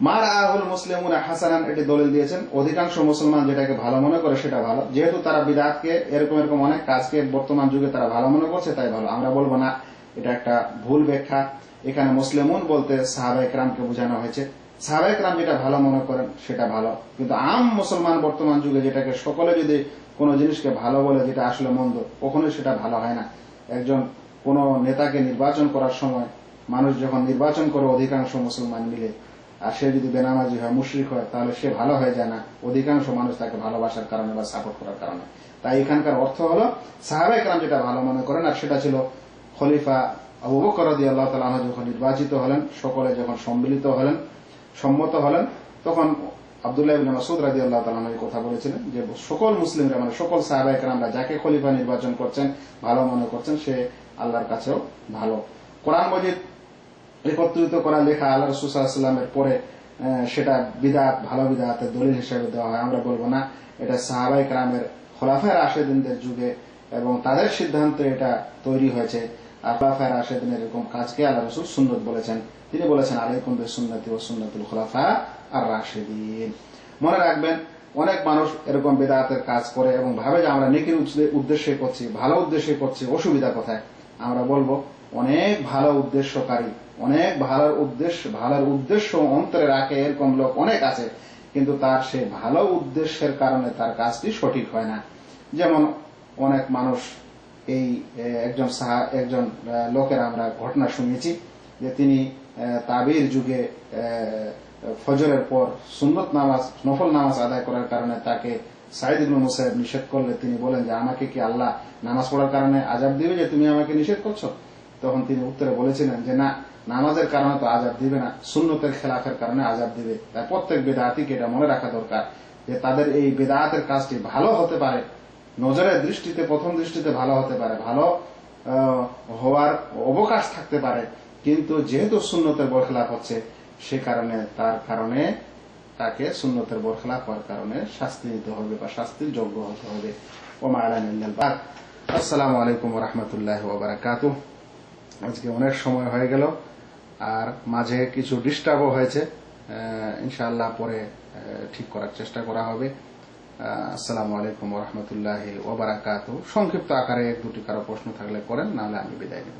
মার আহুল মুসলিমুনা হাসানান, এটি দলিল দিয়েছেন অধিকাংশ মুসলমান যেটাকে ভালো মনে করে সেটা ভালো, যেহেতু তারা বিদআতকে এরকম অনেক কাজকে বর্তমান যুগে তারা ভালো মনে করছে তাই ভালো। আমরা বলবো না, এটা একটা ভুল ব্যাখ্যা। এখানে মুসলিমুন বলতে সাহাবায়ে কেরামকে বোঝানো হয়েছে। সাহাবায়ে কেরাম যেটা ভালো মনে করেন সেটা ভালো, কিন্তু আম মুসলমান বর্তমান যুগে যেটাকে সকলে যদি কোনো জিনিসকে ভালো বলে যেটা আসলে মন্দ, কখনোই সেটা ভালো হয় না। একজন কোন নেতাকে নির্বাচন করার সময় মানুষ যখন নির্বাচন করে অধিকাংশ মুসলমান মিলে, আর সে যদি বেনামাজি হয়, মুশরিক হয়, তাহলে সে ভালো হয়ে যায় না অধিকাংশ মানুষ তাকে ভালোবাসার কারণে বা সাপোর্ট করার কারণে। তাই এখানকার অর্থ হলো সাহাবায়ে কেরাম যেটা ভালো মনে করেন, আর সেটা ছিল খলিফা আবু বকর রাদিয়াল্লাহু তাআলা আনহু যখন নির্বাচিত হলেন, সকলে যখন সম্মত হলেন, তখন আব্দুল্লাহ ইবনে মাসউদ রাদিয়াল্লাহু তাআলা আনহু কথা বলেছিলেন যে সকল মুসলিমরা, মানে সকল সাহাবায়ে কেরামরা যাকে খলিফা নির্বাচন করছেন, ভালো মনে করছেন, সে আল্লাহর কাছেও ভালো। কোরআন মাজিদ একত্রিত করা লেখা আল্লাহ রাসূল সাল্লাল্লাহু আলাইহি ওয়াসাল্লামের পরে সেটা বিদআত, ভালো বিদআতের দলিল হিসেবে দেওয়া হয়। আমরা বলবো না, এটা সাহাবায়ে কেরামের খোলাফায়ে রাশিদিনদের যুগে এবং তাদের সিদ্ধান্তে এটা তৈরি হয়েছে। আর খোলাফায়ে রাশিদিনের এরকম কাজকে আল্লাহ রাসূল সুন্নাত বলেছেন। তিনি বলেছেন আলাইকুম বিসুন্নতি ওয়া সুন্নাতুল খুলাফা আর রাশিদিন। মনে রাখবেন, অনেক মানুষ এরকম বিদআতের কাজ করে এবং ভাবে যে আমরা নেকির উদ্দেশ্যে করছি, ভালো উদ্দেশ্যে করছি, অসুবিধা কোথায়? আমরা বলবো অনেক ভালো উদ্দেশ্যকারী, অনেক ভালোর উদ্দেশ্য অন্তরে রাখে এরকম লোক অনেক আছে, কিন্তু তার সেই ভালো উদ্দেশ্যের কারণে তার কাজটি সঠিক হয় না। যেমন অনেক মানুষ, এই একজন লোকের আমরা ঘটনা শুনেছি যে তিনি তাবির যুগে ফজরের পর সুন্নত নামাজ, নফল নামাজ আদায় করার কারণে তাকে সাঈদ ইবনে মুসাইয়্যিব নিষেধ করলে তিনি বলেন যে আমাকে কি আল্লাহ নামাজ পড়ার কারণে আযাব দিবে যে তুমি আমাকে নিষেধ করছো? তখন তিনি উত্তরে বলেছিলেন যে না, নামাজের কারণে তো আযাব দিবে না, সুন্নতের খেলাফের কারণে আযাব দিবে। তাই প্রত্যেক বিদআতীকে এটা মনে রাখা দরকার যে তাদের এই বিদআতের কাজটি ভালো হতে পারে, নজরের দৃষ্টিতে, প্রথম দৃষ্টিতে ভালো হতে পারে, ভালো হওয়ার অবকাশ থাকতে পারে, কিন্তু যেহেতু সুন্নতের বরখেলাফ হচ্ছে, সে কারণে তাকে সুন্নতের বরখেলাফ হওয়ার কারণে শাস্তি নিতে হবে বা শাস্তির যোগ্য হতে হবে। ওমা আলাইনা ইল্লাল বাগ। আসসালামু আলাইকুম ওয়া রাহমাতুল্লাহি ওয়া বারাকাতুহু। আজকে অনেক সময় হয়ে গেল, আর মাঝে কিছু ডিস্টার্বও হয়েছে, ইনশাআল্লাহ পরে ঠিক করার চেষ্টা করা হবে। আসসালামু আলাইকুম ওয়া রাহমাতুল্লাহি ওয়া বারাকাতুহু। সংক্ষিপ্ত আকারে এক দুটি কারো প্রশ্ন থাকলে করেন, নাহলে আমি বিদায় নেব।